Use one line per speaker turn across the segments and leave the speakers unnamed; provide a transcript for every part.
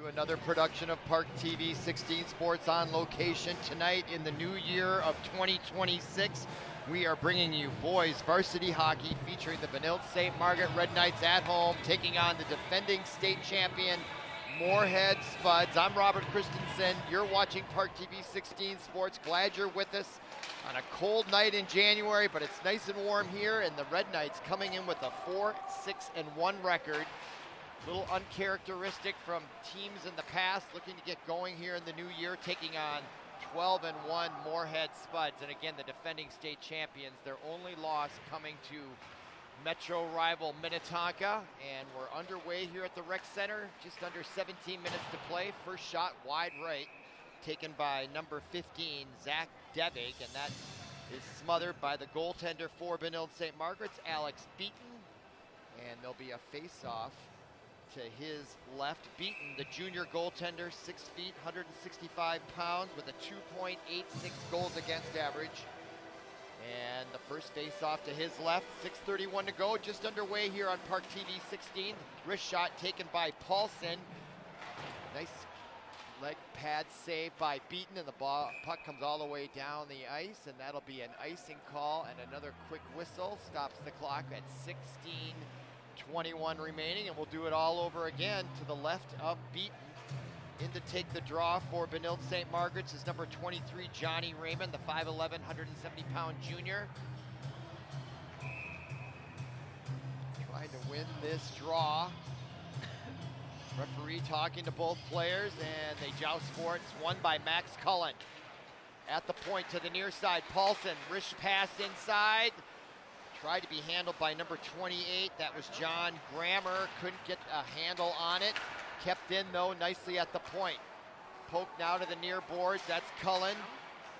to another production of ParkTV 16 Sports on location. Tonight in the new year of 2026, we are bringing you boys varsity hockey featuring the Benilde-St. Margaret Red Knights at home, taking on the defending state champion Moorhead Spuds. I'm Robert Christensen. You're watching ParkTV 16 Sports. Glad you're with us on a cold night in January, but it's nice and warm here, and the Red Knights coming in with a 4-6-1 record. A little uncharacteristic from teams in the past, looking to get going here in the new year, taking on 12-1 Moorhead Spuds. And again, the defending state champions, their only loss coming to Metro rival Minnetonka. And we're underway here at the Rec Center, just under 17 minutes to play. First shot wide right, taken by number 15, Zach Devig, and that is smothered by the goaltender for Benilde-St. Margaret's, Alex Beaton. And there'll be a face-off to his left. Beaton, the junior goaltender, 6 feet, 165 pounds, with a 2.86 goals against average. And the first face-off to his left, 6:31 to go, just underway here on ParkTV 16. Wrist shot taken by Paulson. Nice leg pad save by Beaton, and the puck comes all the way down the ice, and that'll be an icing call, and another quick whistle stops the clock at 16:21 remaining, and we'll do it all over again. To the left of Beaton, in to take the draw for Benilde-St. Margaret's is number 23, Johnny Raymond, the 5'11", 170-pound junior. Trying to win this draw. Referee talking to both players, and they joust for it. It's won by Max Cullen. At the point to the near side, Paulson, wrist pass inside. Tried to be handled by number 28, that was John Grammer. Couldn't get a handle on it. Kept in though, nicely at the point. Poke now to the near boards, that's Cullen.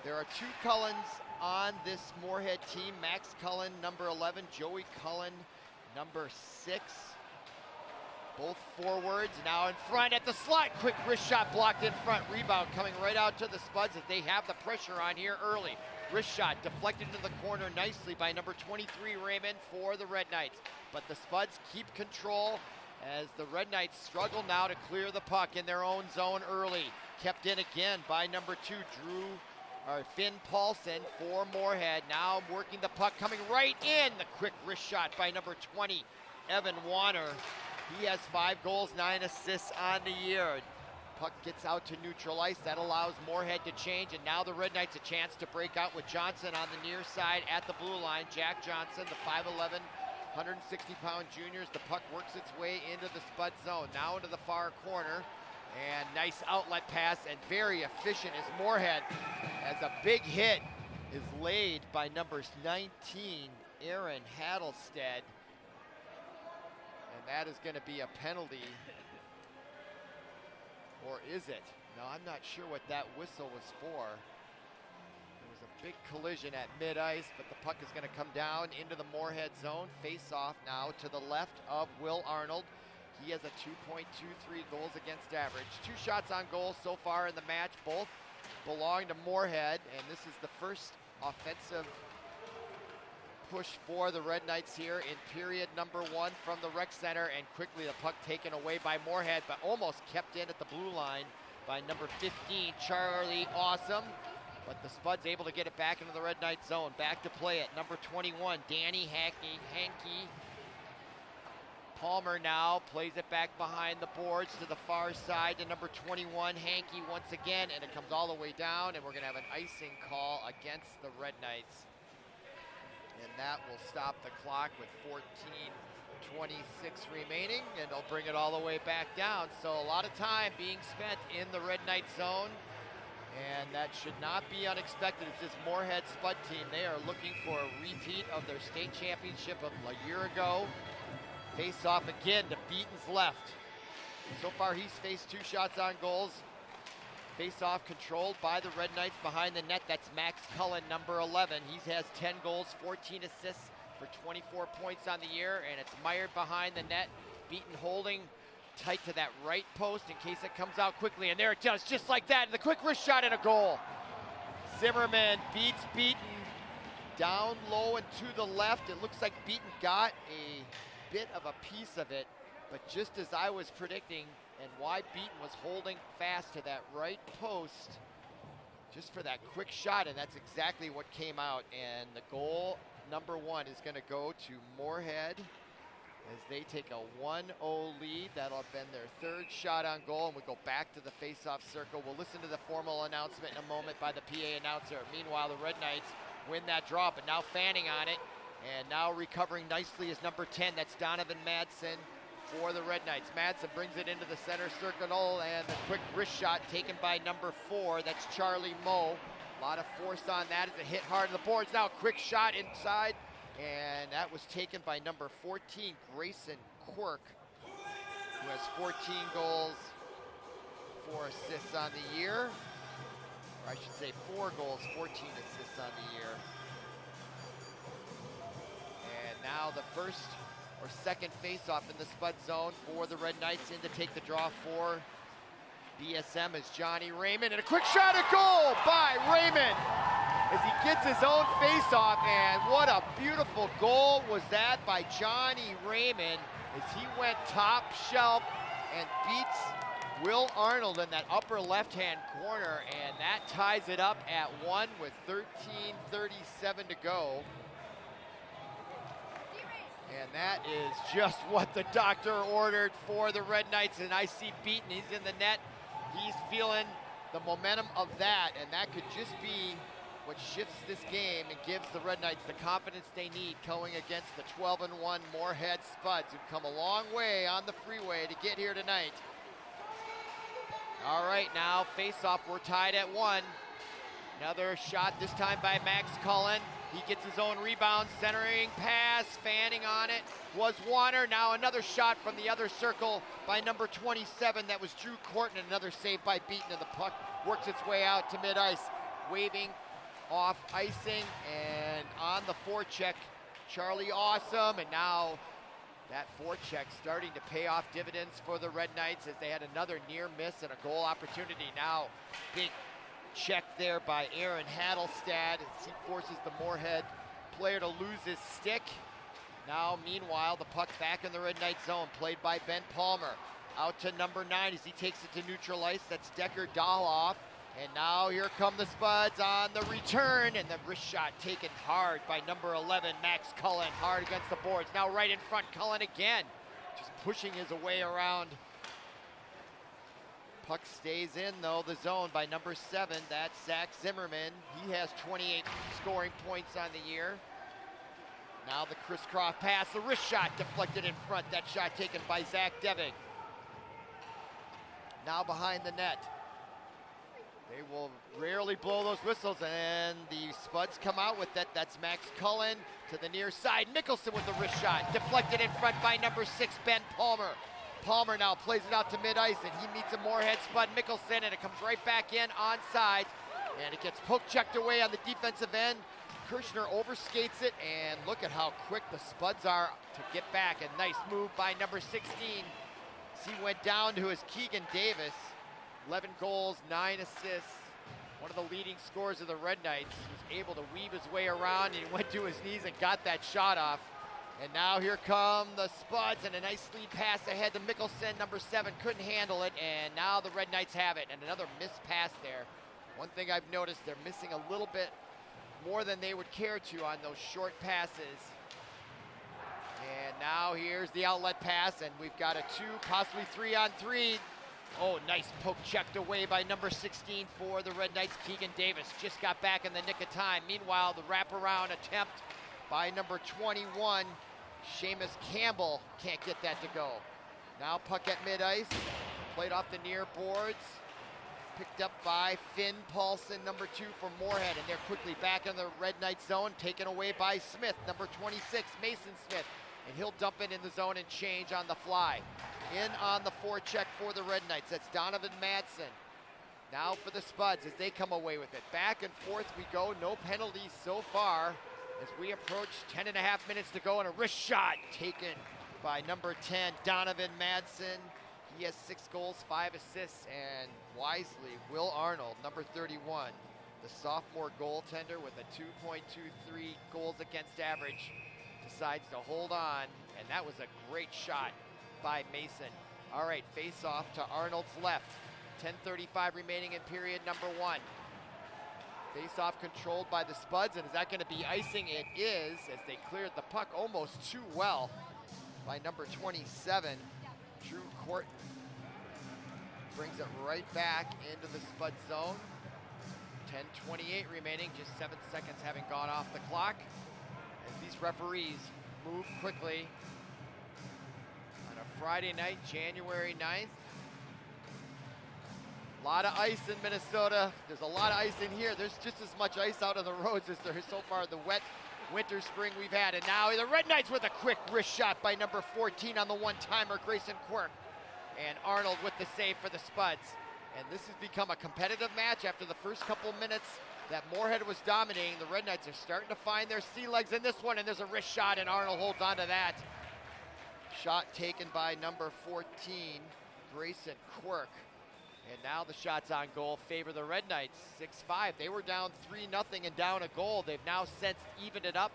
There are two Cullens on this Moorhead team. Max Cullen, number 11, Joey Cullen, number 6. Both forwards, now in front at the slot. Quick wrist shot blocked in front. Rebound coming right out to the Spuds as they have the pressure on here early. Wrist shot deflected into the corner nicely by number 23, Raymond, for the Red Knights. But the Spuds keep control as the Red Knights struggle now to clear the puck in their own zone early. Kept in again by number 2, Finn Paulson for Moorhead. Now working the puck, coming right in. The quick wrist shot by number 20, Evan Warner. He has 5 goals, 9 assists on the year. Puck gets out to neutral ice. That allows Moorhead to change, and now the Red Knights a chance to break out with Johnson on the near side at the blue line. Jack Johnson, the 5'11", 160-pound juniors. The puck works its way into the Spud zone, now into the far corner. And nice outlet pass, and very efficient as Moorhead, as a big hit is laid by number 19, Aaron Hattlestead. And that is going to be a penalty. Or is it? No, I'm not sure what that whistle was for. There was a big collision at mid-ice, but the puck is going to come down into the Moorhead zone. Face-off now to the left of Will Arnold. He has a 2.23 goals against average. 2 shots on goal so far in the match. Both belong to Moorhead, and this is the first offensive push for the Red Knights here in period number 1 from the Rec Center, and quickly the puck taken away by Moorhead, but almost kept in at the blue line by number 15, Charlie Awesome. But the Spuds able to get it back into the Red Knight zone. Back to play it, number 21, Danny Hankey. Palmer now plays it back behind the boards to the far side to number 21, Hankey once again, and it comes all the way down, and we're gonna have an icing call against the Red Knights. And that will stop the clock with 14:26 remaining, and they'll bring it all the way back down. So a lot of time being spent in the Red Knight zone, and that should not be unexpected. It's this Moorhead Spud team. They are looking for a repeat of their state championship of a year ago. Face off again to Beaton's left. So far he's faced 2 shots on goals. Face-off controlled by the Red Knights behind the net. That's Max Cullen, number 11. He has 10 goals, 14 assists for 24 points on the year, and it's mired behind the net. Beaton holding tight to that right post in case it comes out quickly, and there it does, just like that. The quick wrist shot and a goal. Zimmerman beats Beaton down low and to the left. It looks like Beaton got a bit of a piece of it, but just as I was predicting, and why Beaton was holding fast to that right post just for that quick shot, and that's exactly what came out. And the goal number 1 is going to go to Moorhead as they take a 1-0 lead. That'll have been their 3rd shot on goal, and we go back to the face-off circle. We'll listen to the formal announcement in a moment by the PA announcer. Meanwhile, the Red Knights win that draw, but now fanning on it, and now recovering nicely is number 10. That's Donovan Madsen for the Red Knights. Madsen brings it into the center circle, and the quick wrist shot taken by number 4. That's Charlie Moe. A lot of force on that as it hit hard on the boards. Now a quick shot inside, and that was taken by number 14, Grayson Quirk, who has 14 goals, 4 assists on the year. Or I should say 4 goals, 14 assists on the year. And now the first or second face-off in the Spud zone for the Red Knights. In to take the draw for BSM is Johnny Raymond, and a quick shot at goal by Raymond as he gets his own face-off, and what a beautiful goal was that by Johnny Raymond as he went top shelf and beats Will Arnold in that upper left-hand corner, and that ties it up at 1 with 13:37 to go. And that is just what the doctor ordered for the Red Knights, and I see Beaton, he's in the net. He's feeling the momentum of that, and that could just be what shifts this game and gives the Red Knights the confidence they need going against the 12-1 Moorhead Spuds, who've come a long way on the freeway to get here tonight. All right, now face-off, we're tied at 1. Another shot, this time by Max Cullen. He gets his own rebound, centering pass, fanning on it was Warner. Now another shot from the other circle by number 27. That was Drew Corton, another save by Beaton, and the puck works its way out to mid-ice, waving off icing, and on the forecheck, Charlie Awesome, and now that forecheck starting to pay off dividends for the Red Knights as they had another near miss and a goal opportunity. Now big check there by Aaron Hadelstad as he forces the Moorhead player to lose his stick. Now, meanwhile, the puck back in the Red Knight zone, played by Ben Palmer. Out to number 9 as he takes it to neutral ice. That's Decker Dahloff. And now here come the Spuds on the return, and the wrist shot taken hard by number 11, Max Cullen, hard against the boards. Now right in front, Cullen again, just pushing his way around. Puck stays in, though, the zone by number 7. That's Zach Zimmerman. He has 28 scoring points on the year. Now the crisscross pass, the wrist shot deflected in front. That shot taken by Zach Devig. Now behind the net. They will rarely blow those whistles, and the Spuds come out with that. That's Max Cullen to the near side. Mickelson with the wrist shot, deflected in front by number 6, Ben Palmer. Palmer now plays it out to mid-ice, and he meets a Moorhead Spud, Mickelson, and it comes right back in onside, and it gets poke-checked away on the defensive end. Kirshner overskates it, and look at how quick the Spuds are to get back. A nice move by number 16. As he went down to his Keegan Davis. 11 goals, 9 assists. One of the leading scorers of the Red Knights. He was able to weave his way around, and he went to his knees and got that shot off. And now here come the Spuds, and a nice lead pass ahead to Mickelson, number 7, couldn't handle it, and now the Red Knights have it, and another missed pass there. One thing I've noticed, they're missing a little bit more than they would care to on those short passes. And now here's the outlet pass, and we've got a 2, possibly 3-on-3. Oh, nice poke checked away by number 16 for the Red Knights. Keegan Davis just got back in the nick of time. Meanwhile, the wraparound attempt by number 21, Seamus Campbell, can't get that to go. Now puck at mid-ice, played off the near boards, picked up by Finn Paulson, number 2 for Moorhead, and they're quickly back in the Red Knight zone, taken away by Smith, number 26, Mason Smith, and he'll dump it in the zone and change on the fly. In on the forecheck for the Red Knights, that's Donovan Madsen. Now for the Spuds as they come away with it. Back and forth we go, no penalties so far as we approach 10.5 minutes to go, and a wrist shot taken by number 10, Donovan Madsen. He has 6 goals, 5 assists, and wisely, Will Arnold, number 31, the sophomore goaltender with a 2.23 goals against average, decides to hold on, and that was a great shot by Mason. All right, face off to Arnold's left. 10:35 remaining in period number 1. Face off controlled by the Spuds, and is that going to be icing? It is, as they cleared the puck almost too well by number 27, Drew Courtney. Brings it right back into the Spud zone. 10:28 remaining, just 7 seconds having gone off the clock. As these referees move quickly on a Friday night, January 9th. A lot of ice in Minnesota. There's a lot of ice in here. There's just as much ice out on the roads as there is so far the wet winter spring we've had. And now the Red Knights with a quick wrist shot by number 14 on the one-timer, Grayson Quirk. And Arnold with the save for the Spuds. And this has become a competitive match after the first couple minutes that Moorhead was dominating. The Red Knights are starting to find their sea legs in this one, and there's a wrist shot, and Arnold holds on to that. Shot taken by number 14, Grayson Quirk. And now the shots on goal favor the Red Knights, 6-5. They were down 3-0 and down a goal. They've now since evened it up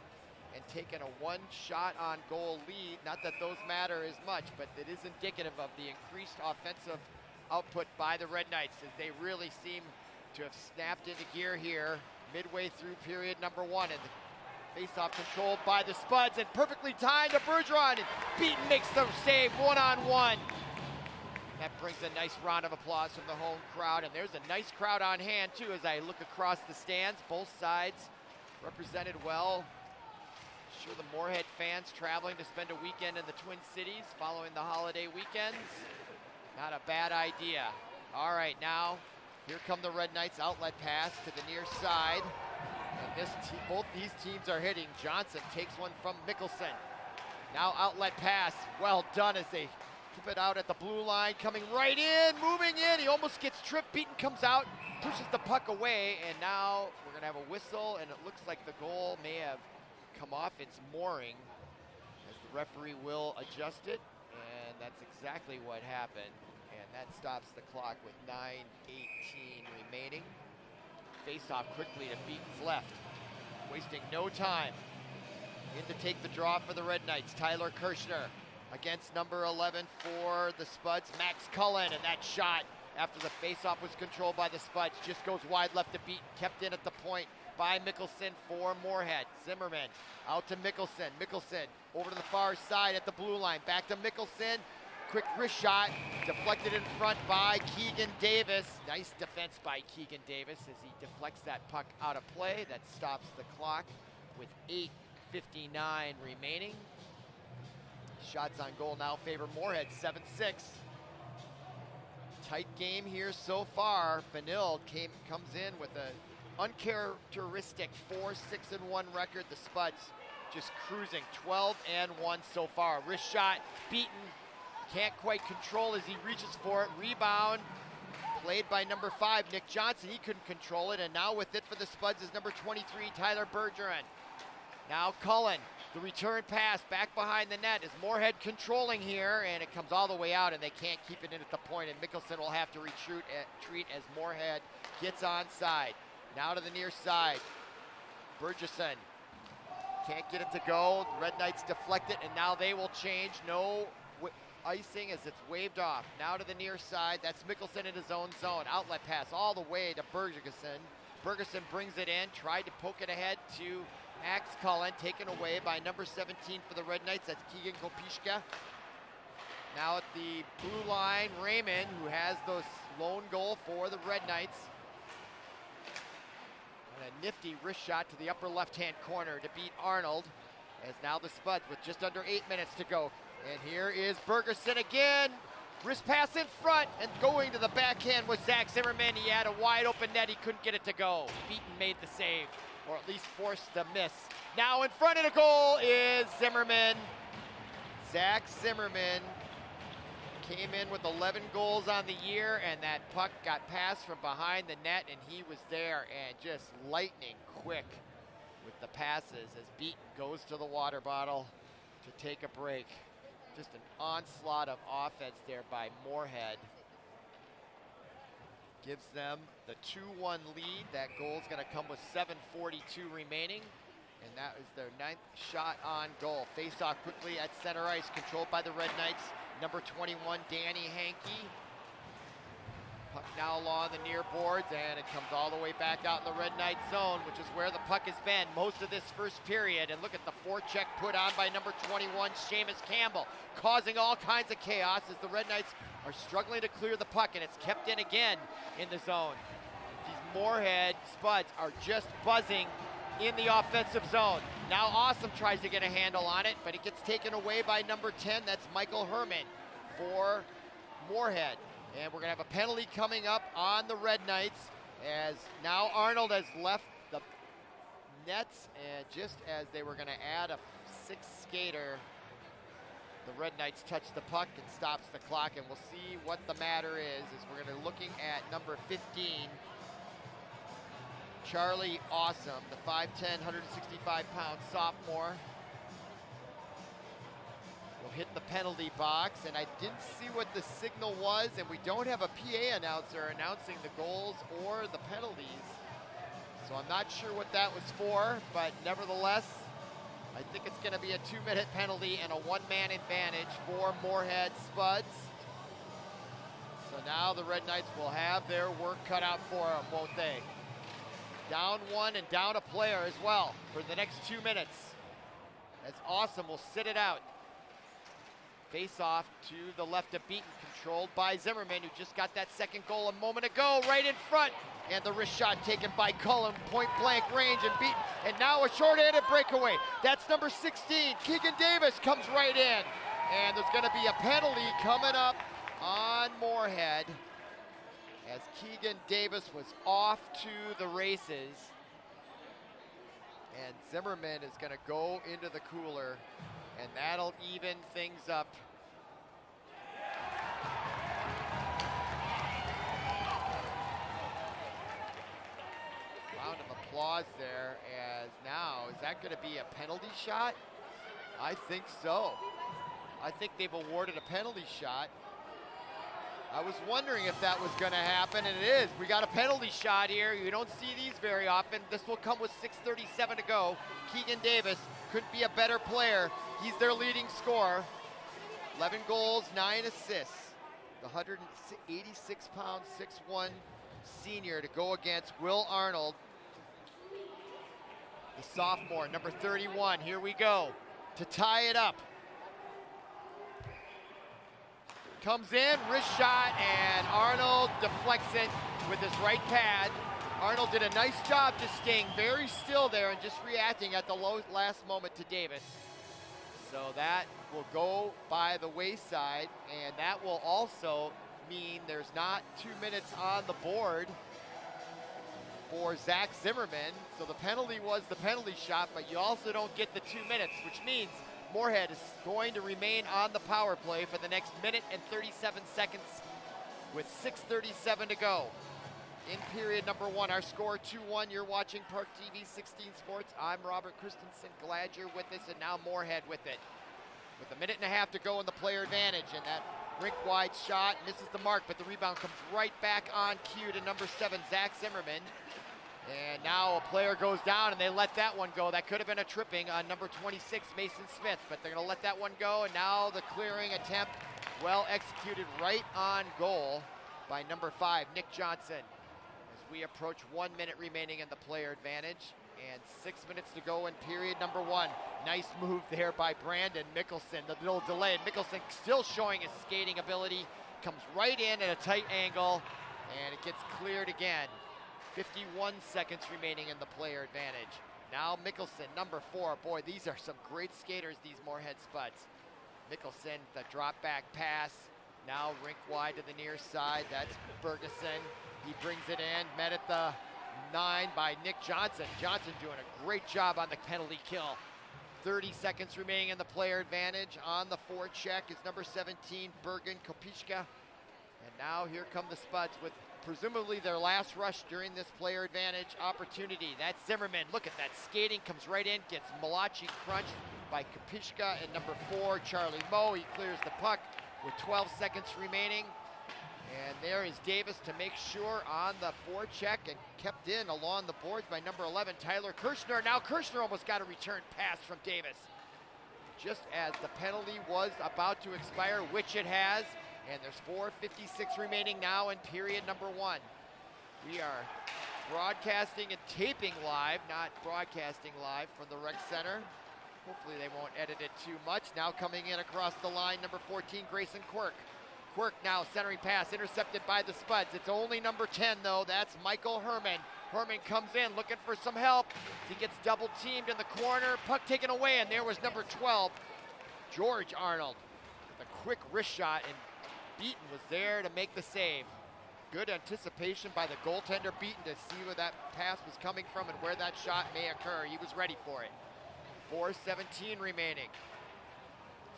and taken a one-shot on goal lead. Not that those matter as much, but it is indicative of the increased offensive output by the Red Knights, as they really seem to have snapped into gear here midway through period number 1. And the face-off controlled by the Spuds, and perfectly timed to Bergeron, and Beaton makes the save one-on-one. That brings a nice round of applause from the home crowd, and there's a nice crowd on hand too as I look across the stands. Both sides represented well. Sure, the Moorhead fans traveling to spend a weekend in the Twin Cities following the holiday weekends. Not a bad idea. All right, now here come the Red Knights. Outlet pass to the near side, and both these teams are hitting. Johnson takes one from Mickelson. Now outlet pass, well done as they keep it out at the blue line, coming right in, moving in. He almost gets tripped. Beaton comes out, pushes the puck away, and now we're gonna have a whistle, and it looks like the goal may have come off its mooring, as the referee will adjust it, and that's exactly what happened. And that stops the clock with 9:18 remaining. Face off quickly to Beaton's left, wasting no time. In to take the draw for the Red Knights, Tyler Kirshner. Against number 11 for the Spuds, Max Cullen, and that shot after the faceoff was controlled by the Spuds just goes wide left to Beaton, kept in at the point by Mickelson for Moorhead. Zimmerman out to Mickelson. Mickelson over to the far side at the blue line, back to Mickelson. Quick wrist shot, deflected in front by Keegan Davis. Nice defense by Keegan Davis as he deflects that puck out of play. That stops the clock with 8:59 remaining. Shots on goal now favor Moorhead, 7-6. Tight game here so far. Benilde comes in with an uncharacteristic 4-6-1 record. The Spuds just cruising 12-1 so far. Wrist shot, Beaton can't quite control as he reaches for it. Rebound played by number 5, Nick Johnson. He couldn't control it, and now with it for the Spuds is number 23, Tyler Bergeron. Now Cullen. The return pass back behind the net is Moorhead controlling here, and it comes all the way out, and they can't keep it in at the point, and Mickelson will have to retreat as Moorhead gets onside. Now to the near side. Bergeson can't get it to go. The Red Knights deflect it, and now they will change. No icing as it's waved off. Now to the near side. That's Mickelson in his own zone. Outlet pass all the way to Bergeson. Bergeson brings it in, tried to poke it ahead to Max Cullen, taken away by number 17 for the Red Knights. That's Keegan Kopishka. Now at the blue line, Raymond, who has the lone goal for the Red Knights. And a nifty wrist shot to the upper left-hand corner to beat Arnold. As now the Spuds with just under 8 minutes to go. And here is Bergeson again. Wrist pass in front, and going to the backhand was Zach Zimmerman. He had a wide open net. He couldn't get it to go. Beaton made the save, or at least forced the miss. Now in front of the goal is Zimmerman. Zach Zimmerman came in with 11 goals on the year, and that puck got passed from behind the net, and he was there and just lightning quick with the passes as Beaton goes to the water bottle to take a break. Just an onslaught of offense there by Moorhead. Gives them the 2-1 lead. That goal is going to come with 7:42 remaining. And that is their 9th shot on goal. Face off quickly at center ice, controlled by the Red Knights. number 21, Danny Hankey. Puck now along the near boards, and it comes all the way back out in the Red Knight zone, which is where the puck has been most of this first period. And look at the forecheck put on by number 21, Seamus Campbell, causing all kinds of chaos as the Red Knights are struggling to clear the puck, and it's kept in again in the zone. These Moorhead Spuds are just buzzing in the offensive zone. Now Awesome tries to get a handle on it, but it gets taken away by number 10. That's Michael Herman for Moorhead. And we're going to have a penalty coming up on the Red Knights, as now Arnold has left the nets, and just as they were going to add a sixth skater, the Red Knights touch the puck and stops the clock, and we'll see what the matter is, as we're going to be looking at number 15, Charlie Awesome, the 5'10", 165-pound sophomore. Will hit the penalty box, and I didn't see what the signal was, and we don't have a PA announcer announcing the goals or the penalties. So I'm not sure what that was for, but nevertheless, I think it's going to be a 2-minute penalty and a one-man advantage for Moorhead Spuds. So now the Red Knights will have their work cut out for them, won't they? Down one and down a player as well for the next 2 minutes, as Awesome will sit it out. Face off to the left of Beaton, controlled by Zimmerman, who just got that second goal a moment ago, right in front. And the wrist shot taken by Cullen, point blank range, and Beaton. And now a short-handed breakaway. That's number 16, Keegan Davis comes right in. And there's gonna be a penalty coming up on Moorhead, as Keegan Davis was off to the races. And Zimmerman is gonna go into the cooler, and that'll even things up. Round of applause there, as now, is that gonna be a penalty shot? I think so. I think they've awarded a penalty shot. I was wondering if that was gonna happen, and it is. We got a penalty shot here. You don't see these very often. This will come with 6:37 to go. Keegan Davis couldn't be a better player. He's their leading scorer. 11 goals, 9 assists. The 186-pound, 6'1" senior to go against Will Arnold, the sophomore, number 31. Here we go to tie it up. Comes in, wrist shot, and Arnold deflects it with his right pad. Arnold did a nice job just staying very still there and just reacting at the last moment to Davis. So that will go by the wayside, and that will also mean there's not 2 minutes on the board for Zach Zimmerman. So the penalty was the penalty shot, but you also don't get the 2 minutes, which means Moorhead is going to remain on the power play for the next minute and 37 seconds with 6:37 to go. In period number 1, our score 2-1. You're watching ParkTV 16 Sports. I'm Robert Christensen. Glad you're with us, and now Moorhead with it. With a minute and a half to go in the player advantage, and that rink-wide shot misses the mark, but the rebound comes right back on cue to number 7, Zach Zimmerman. And now a player goes down, and they let that one go. That could have been a tripping on number 26, Mason Smith, but they're going to let that one go. And now the clearing attempt, well executed, right on goal by number 5, Nick Johnson. As we approach 1 minute remaining in the player advantage, and 6 minutes to go in period number 1. Nice move there by Brandon Mickelson. The little delay, Mickelson still showing his skating ability, comes right in at a tight angle, and it gets cleared again. 51 seconds remaining in the player advantage. Now Mickelson, number 4. Boy, these are some great skaters, these Moorhead Spuds. Mickelson, the drop back pass. Now rink wide to the near side. That's Bergeson. He brings it in, met at the 9 by Nick Johnson. Johnson doing a great job on the penalty kill. 30 seconds remaining in the player advantage. On the forecheck is number 17, Bergen Kopishka. And now here come the Spuds with presumably their last rush during this player advantage opportunity. That's Zimmerman. Look at that skating, comes right in, gets Malachi crunched by Kopishka, and number 4, Charlie Moe. He clears the puck with 12 seconds remaining. And there is Davis to make sure on the forecheck, and kept in along the boards by number 11, Tyler Kirshner. Now Kirshner almost got a return pass from Davis. just as the penalty was about to expire, which it has, and there's 4:56 remaining now in period number 1. We are broadcasting and taping live, not broadcasting live from the rec center. Hopefully they won't edit it too much. Now coming in across the line, number 14, Grayson Quirk. Quirk now centering pass, intercepted by the Spuds. It's only number 10 though, that's Michael Herman. Herman comes in looking for some help. He gets double teamed in the corner, puck taken away, and there was number 12, George Arnold, with a quick wrist shot, and Beaton was there to make the save. Good anticipation by the goaltender Beaton to see where that pass was coming from and where that shot may occur. He was ready for it. 4:17 remaining.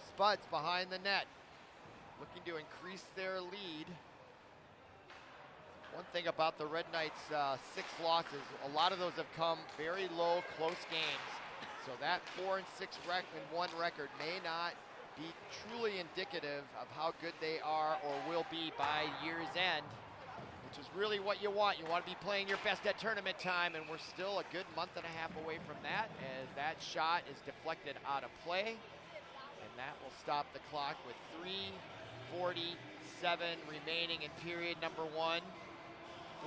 Spuds behind the net, looking to increase their lead. One thing about the Red Knights' 6 losses, a lot of those have come very low, close games. So that 4-6-1 record may not be truly indicative of how good they are or will be by year's end, which is really what you want. You want to be playing your best at tournament time, and we're still a good month and a half away from that, as that shot is deflected out of play, and that will stop the clock with 3:47 remaining in period number 1.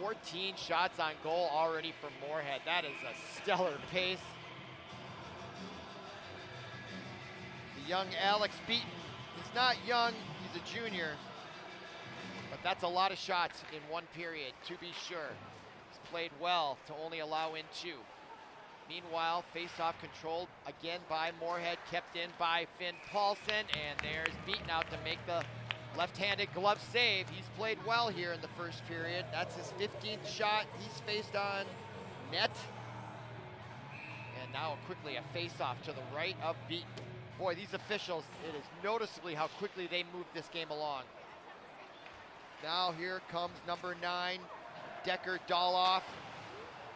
14 shots on goal already for Moorhead. That is a stellar pace. The young Alex Beaton, he's not young, he's a junior, but that's a lot of shots in one period, to be sure. He's played well to only allow in 2. Meanwhile, face-off controlled again by Moorhead, kept in by Finn Paulson, and there's Beaton out to make the left-handed glove save. He's played well here in the first period. That's his 15th shot he's faced on net. And now quickly a face-off to the right of Beaton. Boy, these officials, it is noticeably how quickly they move this game along. Now here comes number 9, Decker Doloff.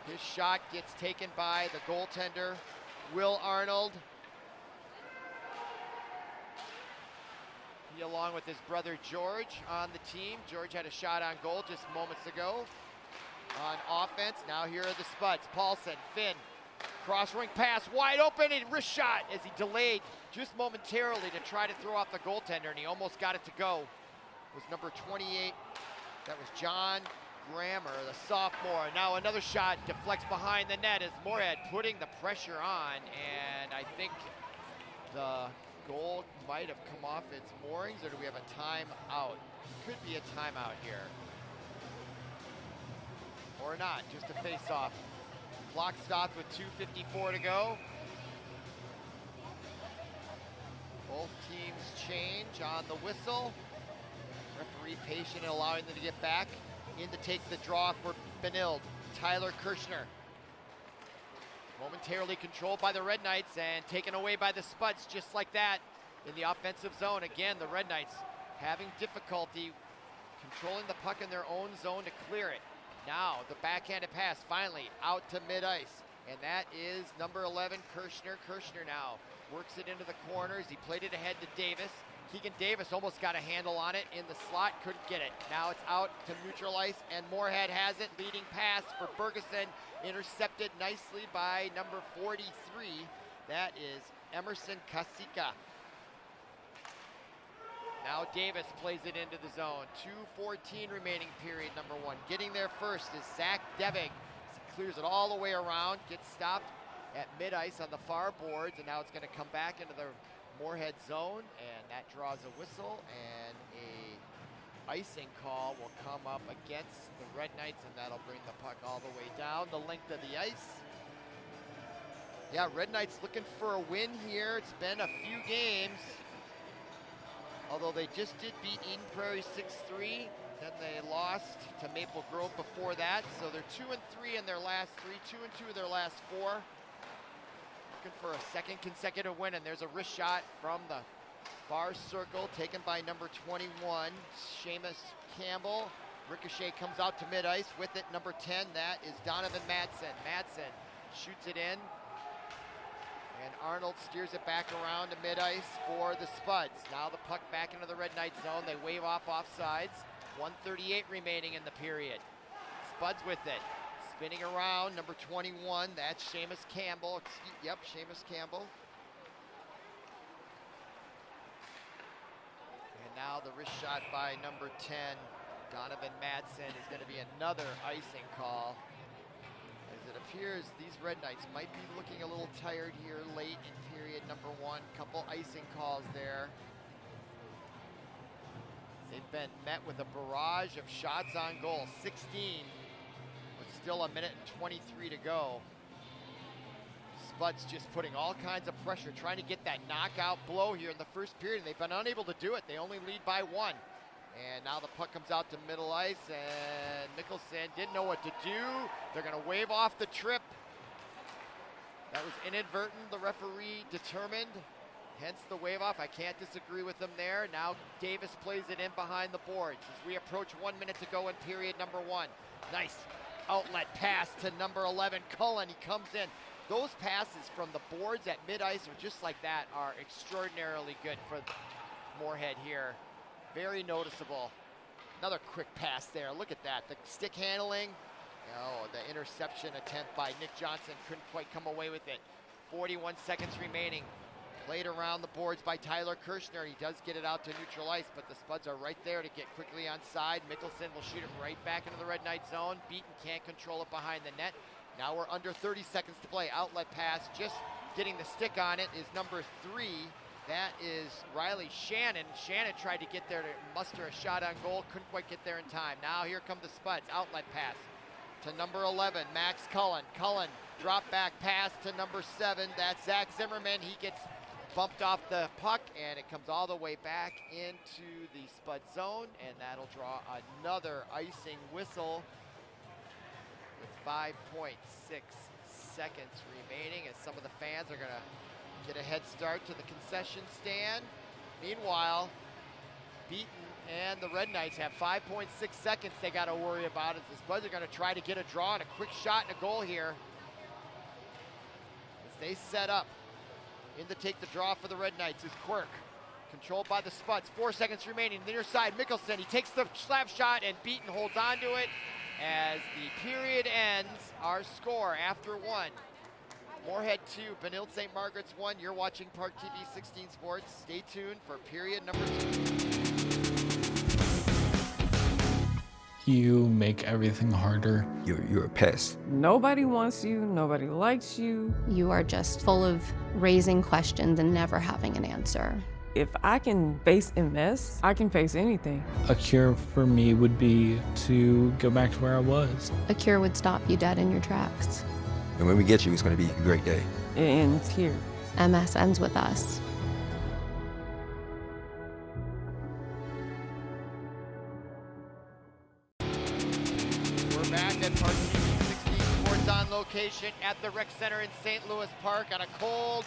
His shot gets taken by the goaltender, Will Arnold. He, along with his brother George, on the team. George had a shot on goal just moments ago. On offense, now here are the Spuds. Paulson, Finn, cross-ring pass, wide open, and wrist shot as he delayed just momentarily to try to throw off the goaltender, and he almost got it to go. It was number 28, that was John Grammer, the sophomore. Now another shot deflects behind the net as Moorhead putting the pressure on, and I think the goal might have come off its moorings, or do we have a timeout? Could be a timeout here. Or not, just a face-off. Clock stopped with 2:54 to go. Both teams change on the whistle. Referee patient in allowing them to get back. In to take the draw for Benilde, Tyler Kirshner. Momentarily controlled by the Red Knights and taken away by the Spuds just like that in the offensive zone. Again, the Red Knights having difficulty controlling the puck in their own zone to clear it. Now the backhanded pass finally out to mid-ice, and that is number 11, Kirshner. Kirshner now works it into the corners. He played it ahead to Davis. Keegan Davis almost got a handle on it in the slot, couldn't get it. Now it's out to neutral ice, and Moorhead has it. Leading pass for Bergeson, intercepted nicely by number 43. That is Emerson Kasika. Now Davis plays it into the zone. 2:14 remaining period number 1. Getting there first is Zach Devig. Clears it all the way around, gets stopped at mid-ice on the far boards, and now it's going to come back into the Moorhead zone, and that draws a whistle, and a icing call will come up against the Red Knights, and that'll bring the puck all the way down the length of the ice. Yeah, Red Knights looking for a win here. It's been a few games, although they just did beat Eden Prairie 6-3. Then they lost to Maple Grove before that, so they're 2-3 in their last 3, 2-2 in their last 4. Looking for a second consecutive win, and there's a wrist shot from the far circle taken by number 21, Seamus Campbell. Ricochet comes out to mid-ice with it, number 10, that is Donovan Madsen. Madsen shoots it in, and Arnold steers it back around to mid-ice for the Spuds. Now the puck back into the Red Knight zone. They wave off offsides. 1:38 remaining in the period. Spuds with it. Spinning around, number 21, that's Seamus Campbell. Yep, Seamus Campbell. now the wrist shot by number 10, Donovan Madsen, is going to be another icing call. As it appears these Red Knights might be looking a little tired here late in period number 1. Couple icing calls there. They've been met with a barrage of shots on goal, 16, with still a minute and 23 to go. Spuds just putting all kinds of pressure, trying to get that knockout blow here in the first period, and they've been unable to do it. They only lead by 1. And now the puck comes out to middle ice, and Mickelson didn't know what to do. They're going to wave off the trip. That was inadvertent, the referee determined. Hence the wave off. I can't disagree with them there. Now Davis plays it in behind the boards as we approach 1 minute to go in period number 1. Nice outlet pass to number 11, Cullen. He comes in. Those passes from the boards at mid-ice or just like that are extraordinarily good for Moorhead here. Very noticeable. Another quick pass there. Look at that. The stick handling. Oh, the interception attempt by Nick Johnson. Couldn't quite come away with it. 41 seconds remaining. Played around the boards by Tyler Kirshner. He does get it out to neutral ice, but the Spuds are right there to get quickly onside. Mickelson will shoot it right back into the Red Knight zone. Beaton can't control it behind the net. Now we're under 30 seconds to play. Outlet pass, just getting the stick on it is number 3. That is Riley Shannon. Shannon tried to get there to muster a shot on goal. Couldn't quite get there in time. Now here come the Spuds. Outlet pass to number 11, Max Cullen. Cullen, drop back pass to number 7. That's Zach Zimmerman. He gets bumped off the puck, and it comes all the way back into the Spud zone, and that'll draw another icing whistle with 5.6 seconds remaining as some of the fans are going to get a head start to the concession stand. Meanwhile, Beaton and the Red Knights have 5.6 seconds they got to worry about as the Spuds are going to try to get a draw and a quick shot and a goal here as they set up. In to take the draw for the Red Knights is Quirk. Controlled by the Spuds. 4 seconds remaining. Near side, Mickelson. He takes the slap shot, and Beaton holds on to it as the period ends. Our score after 1. Moorhead 2, Benilde-St. Margaret's 1. You're watching ParkTV 16 Sports. Stay tuned for period number 2.
You make everything harder.
You're a pest.
Nobody wants you, nobody likes you.
You are just full of raising questions and never having an answer.
If I can face MS, I can face anything.
A cure for me would be to go back to where I was.
A cure would stop you dead in your tracks.
And when we get you, it's going to be a great day.
It ends here.
MS ends with us.
Back at ParkTV 16 Sports on location at the Rec Center in St. Louis Park on a cold,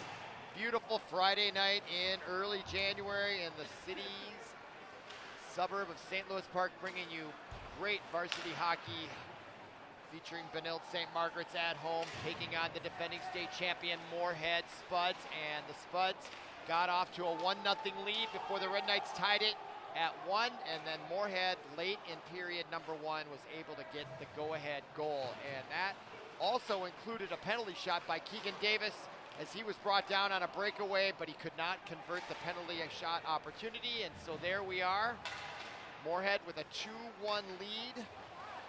beautiful Friday night in early January in the city's suburb of St. Louis Park, bringing you great varsity hockey featuring Benilde-St. Margaret's at home, taking on the defending state champion Moorhead Spuds, and the Spuds got off to a 1-0 lead before the Red Knights tied it at 1, and then Moorhead late in period number 1 was able to get the go-ahead goal, and that also included a penalty shot by Keegan Davis as he was brought down on a breakaway, but he could not convert the penalty shot opportunity, and so there we are, Moorhead with a 2-1 lead,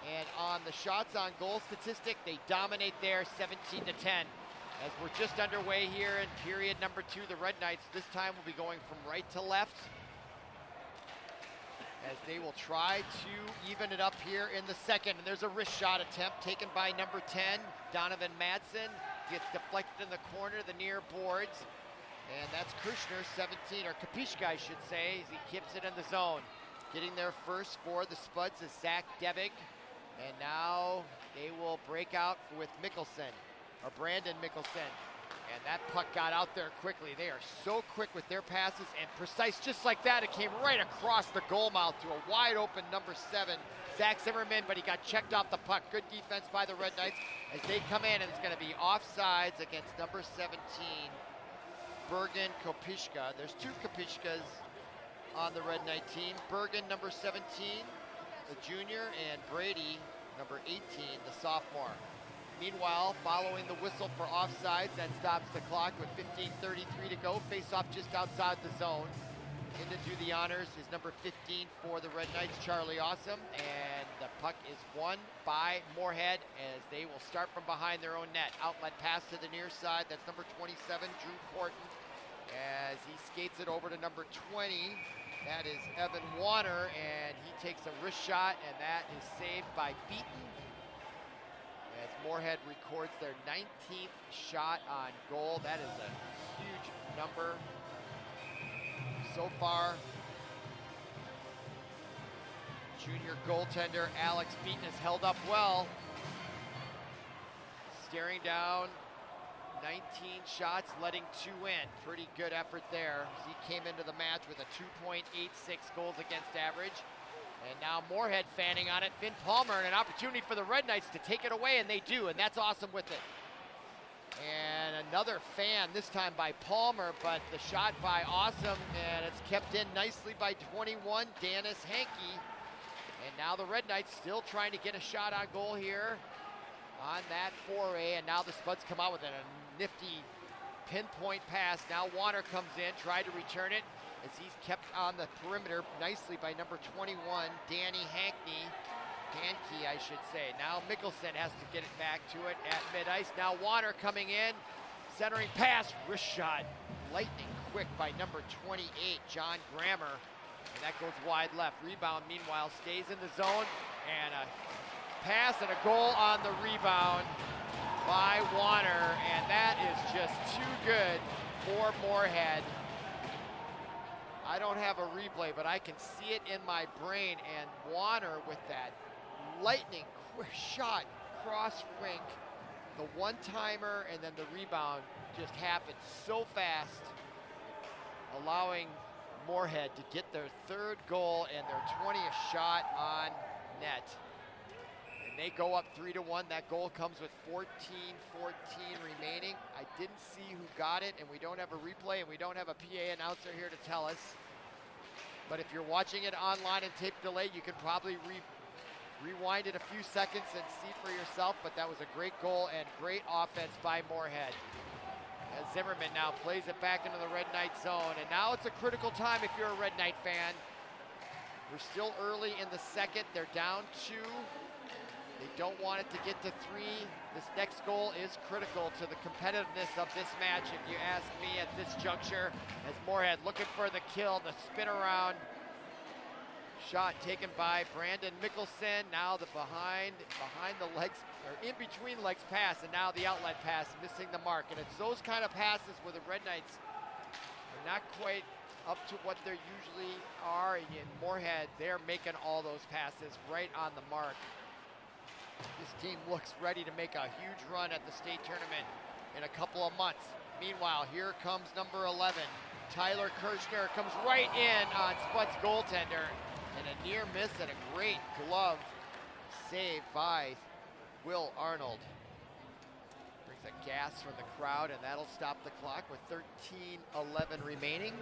and on the shots on goal statistic, they dominate there 17-10. As we're just underway here in period number 2, the Red Knights this time will be going from right to left, as they will try to even it up here in the second. And there's a wrist shot attempt taken by number 10, Donovan Madsen. Gets deflected in the corner, the near boards. And that's Kirshner, 17, or Kapishka, I should say, as he keeps it in the zone. Getting there first for the Spuds is Zach Debig. And now they will break out with Mickelson, or Brandon Mickelson. And that puck got out there quickly. They are so quick with their passes and precise, just like that. It came right across the goal mouth to a wide open number 7, Zach Zimmerman, but he got checked off the puck. Good defense by the Red Knights as they come in, and it's going to be offsides against number 17, Bergen Kopishka. There's 2 Kopishkas on the Red Knight team. Bergen, number 17, the junior, and Brady, number 18, the sophomore. Meanwhile, following the whistle for offsides, that stops the clock with 15:33 to go. Face-off just outside the zone. In to do the honors is number 15 for the Red Knights, Charlie Awesome, and the puck is won by Moorhead as they will start from behind their own net. Outlet pass to the near side, that's number 27, Drew Corton, as he skates it over to number 20. That is Evan Warner, and he takes a wrist shot, and that is saved by Beaton. As Moorhead records their 19th shot on goal. That is a huge number so far. Junior goaltender Alex Beaton has held up well. Staring down 19 shots, letting 2 in. Pretty good effort there. He came into the match with a 2.86 goals against average. And now Moorhead fanning on it. Finn Palmer, and an opportunity for the Red Knights to take it away, and they do, and that's Awesome with it. And another fan, this time by Palmer, but the shot by Awesome, and it's kept in nicely by 21, Dennis Hankey. And now the Red Knights still trying to get a shot on goal here on that foray, and now the Spuds come out with a nifty pinpoint pass. Now Warner comes in, tried to return it, as he's kept on the perimeter nicely by number 21, Danny Hankey, I should say. Now Mickelson has to get it back to it at mid-ice. Now Warner coming in, centering pass, wrist shot, lightning quick by number 28, John Grammer. And that goes wide left. Rebound, meanwhile, stays in the zone, and a pass and a goal on the rebound by Warner, and that is just too good for Moorhead. I don't have a replay, but I can see it in my brain, and Warner with that lightning quick shot cross rink, the one-timer, and then the rebound just happened so fast, allowing Moorhead to get their 3rd goal and their 20th shot on net. And they go up 3-1. That goal comes with 14 remaining. I didn't see who got it, and we don't have a replay, and we don't have a PA announcer here to tell us. But if you're watching it online and tape delay, you can probably rewind it a few seconds and see for yourself. But that was a great goal and great offense by Moorhead. As Zimmerman now plays it back into the Red Knight zone, and now it's a critical time if you're a Red Knight fan. We're still early in the second. They're down 2. They don't want it to get to 3. This next goal is critical to the competitiveness of this match, if you ask me at this juncture. As Moorhead looking for the kill, the spin around shot taken by Brandon Mickelson. Now the behind the legs, or in between legs pass, and now the outlet pass missing the mark. And it's those kind of passes where the Red Knights are not quite up to what they usually are. And in Moorhead, they're making all those passes right on the mark. This team looks ready to make a huge run at the state tournament in a couple of months. Meanwhile, here comes number 11. Tyler Kirchner comes right in on Spud's goaltender, and a near miss and a great glove save by Will Arnold. Brings a gas from the crowd, and that'll stop the clock with 13:11 remaining.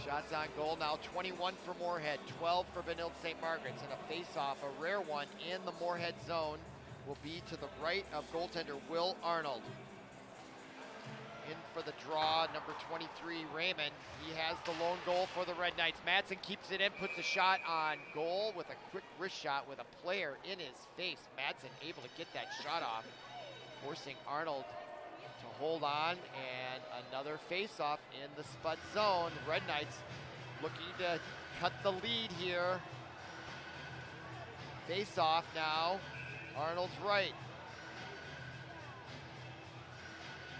Shots on goal now, 21 for Moorhead, 12 for Benilde-St. Margaret's, and a face-off, a rare one in the Moorhead zone, will be to the right of goaltender Will Arnold. In for the draw, number 23, Raymond. He has the lone goal for the Red Knights. Madsen keeps it in, puts a shot on goal with a quick wrist shot with a player in his face. Madsen able to get that shot off, forcing Arnold to hold on, and another face-off in the Spud zone. The Red Knights looking to cut the lead here. Face-off now, Arnold's right.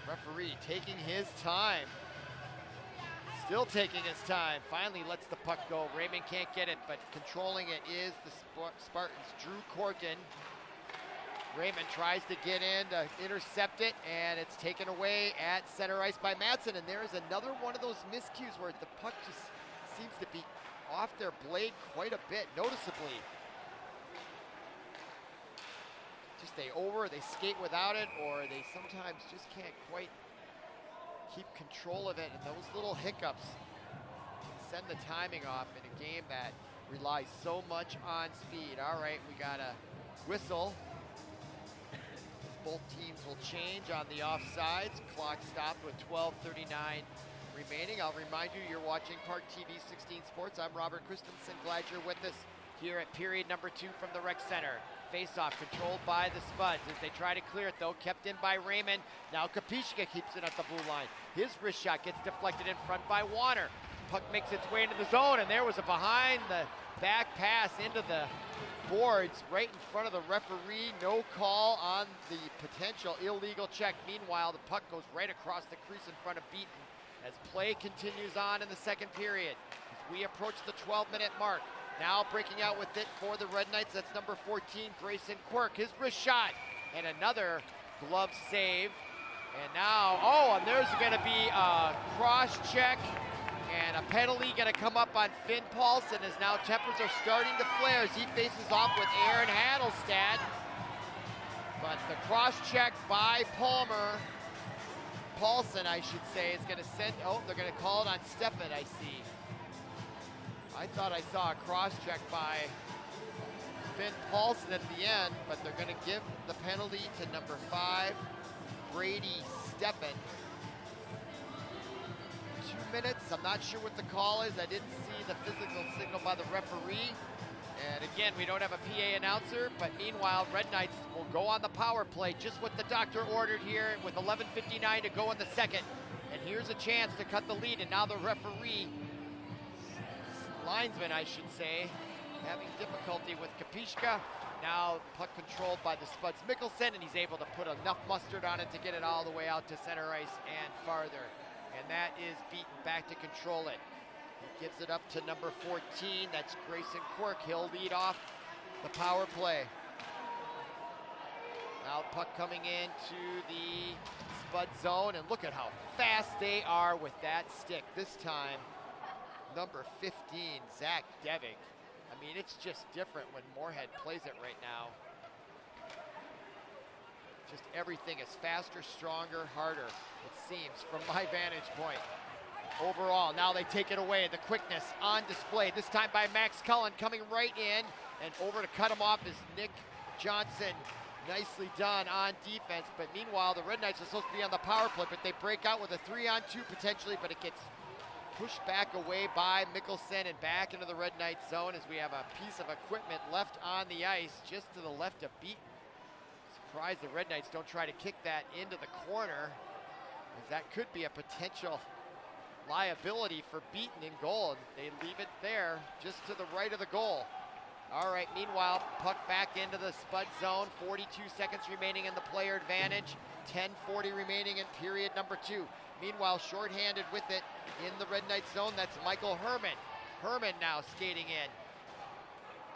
Referee taking his time. Still taking his time. Finally lets the puck go. Raymond can't get it, but controlling it is the Spartans. Drew Corton. Raymond tries to get in to intercept it, and it's taken away at center ice by Madsen. And there's another one of those miscues where the puck just seems to be off their blade quite a bit, noticeably. Just they skate without it, or they sometimes just can't quite keep control of it, and those little hiccups can send the timing off in a game that relies so much on speed. All right, we got a whistle. Both teams will change on the offsides. Clock stopped with 12:39 remaining. I'll remind you, you're watching ParkTV 16 Sports. I'm Robert Christensen. Glad you're with us here at period number 2 from the rec center. Face-off controlled by the Spuds as they try to clear it, though, kept in by Raymond. Now Kapishka keeps it at the blue line. His wrist shot gets deflected in front by Warner. Puck makes its way into the zone, and there was a behind-the-back pass into the boards right in front of the referee. No call on the potential illegal check. Meanwhile, the puck goes right across the crease in front of Beaton as play continues on in the second period. As we approach the 12-minute mark, now breaking out with it for the Red Knights, that's number 14, Grayson Quirk. His wrist shot and another glove save. And now, and there's going to be a cross check and a penalty going to come up on Finn Paulson as now tempers are starting to flare as he faces off with Aaron Hadelstad. But the cross check by Paulson, I should say, is going to send, they're going to call it on Steffen, I see. I thought I saw a cross check by Finn Paulson at the end, but they're going to give the penalty to number 5, Brady Steffen. 2 minutes, I'm not sure what the call is. I didn't see the physical signal by the referee. And again, we don't have a PA announcer, but meanwhile, Red Knights will go on the power play, just what the doctor ordered here with 11:59 to go in the second. And here's a chance to cut the lead, and now the referee, linesman I should say, having difficulty with Kapishka. Now puck controlled by the Spuds Mikkelsen, and he's able to put enough mustard on it to get it all the way out to center ice and farther. And that is Beaton back to control it. He gives it up to number 14, that's Grayson Quirk. He'll lead off the power play. Now puck coming into the Spud zone, and look at how fast they are with that stick. This time, number 15, Zach Devig. I mean, it's just different when Moorhead plays it right now. Just everything is faster, stronger, harder, it seems, from my vantage point. Overall, now they take it away. The quickness on display, this time by Max Cullen, coming right in, and over to cut him off is Nick Johnson. Nicely done on defense, but meanwhile, the Red Knights are supposed to be on the power play, but they break out with a 3-on-2 potentially, but it gets pushed back away by Mikkelsen and back into the Red Knights zone as we have a piece of equipment left on the ice just to the left of Beaton. Surprised the Red Knights don't try to kick that into the corner, as that could be a potential liability for Beaton in goal. They leave it there just to the right of the goal. All right, meanwhile, puck back into the Spud zone. 42 seconds remaining in the player advantage. 10:40 remaining in period number 2. Meanwhile, shorthanded with it in the Red Knight zone, that's Michael Herman. Herman now skating in.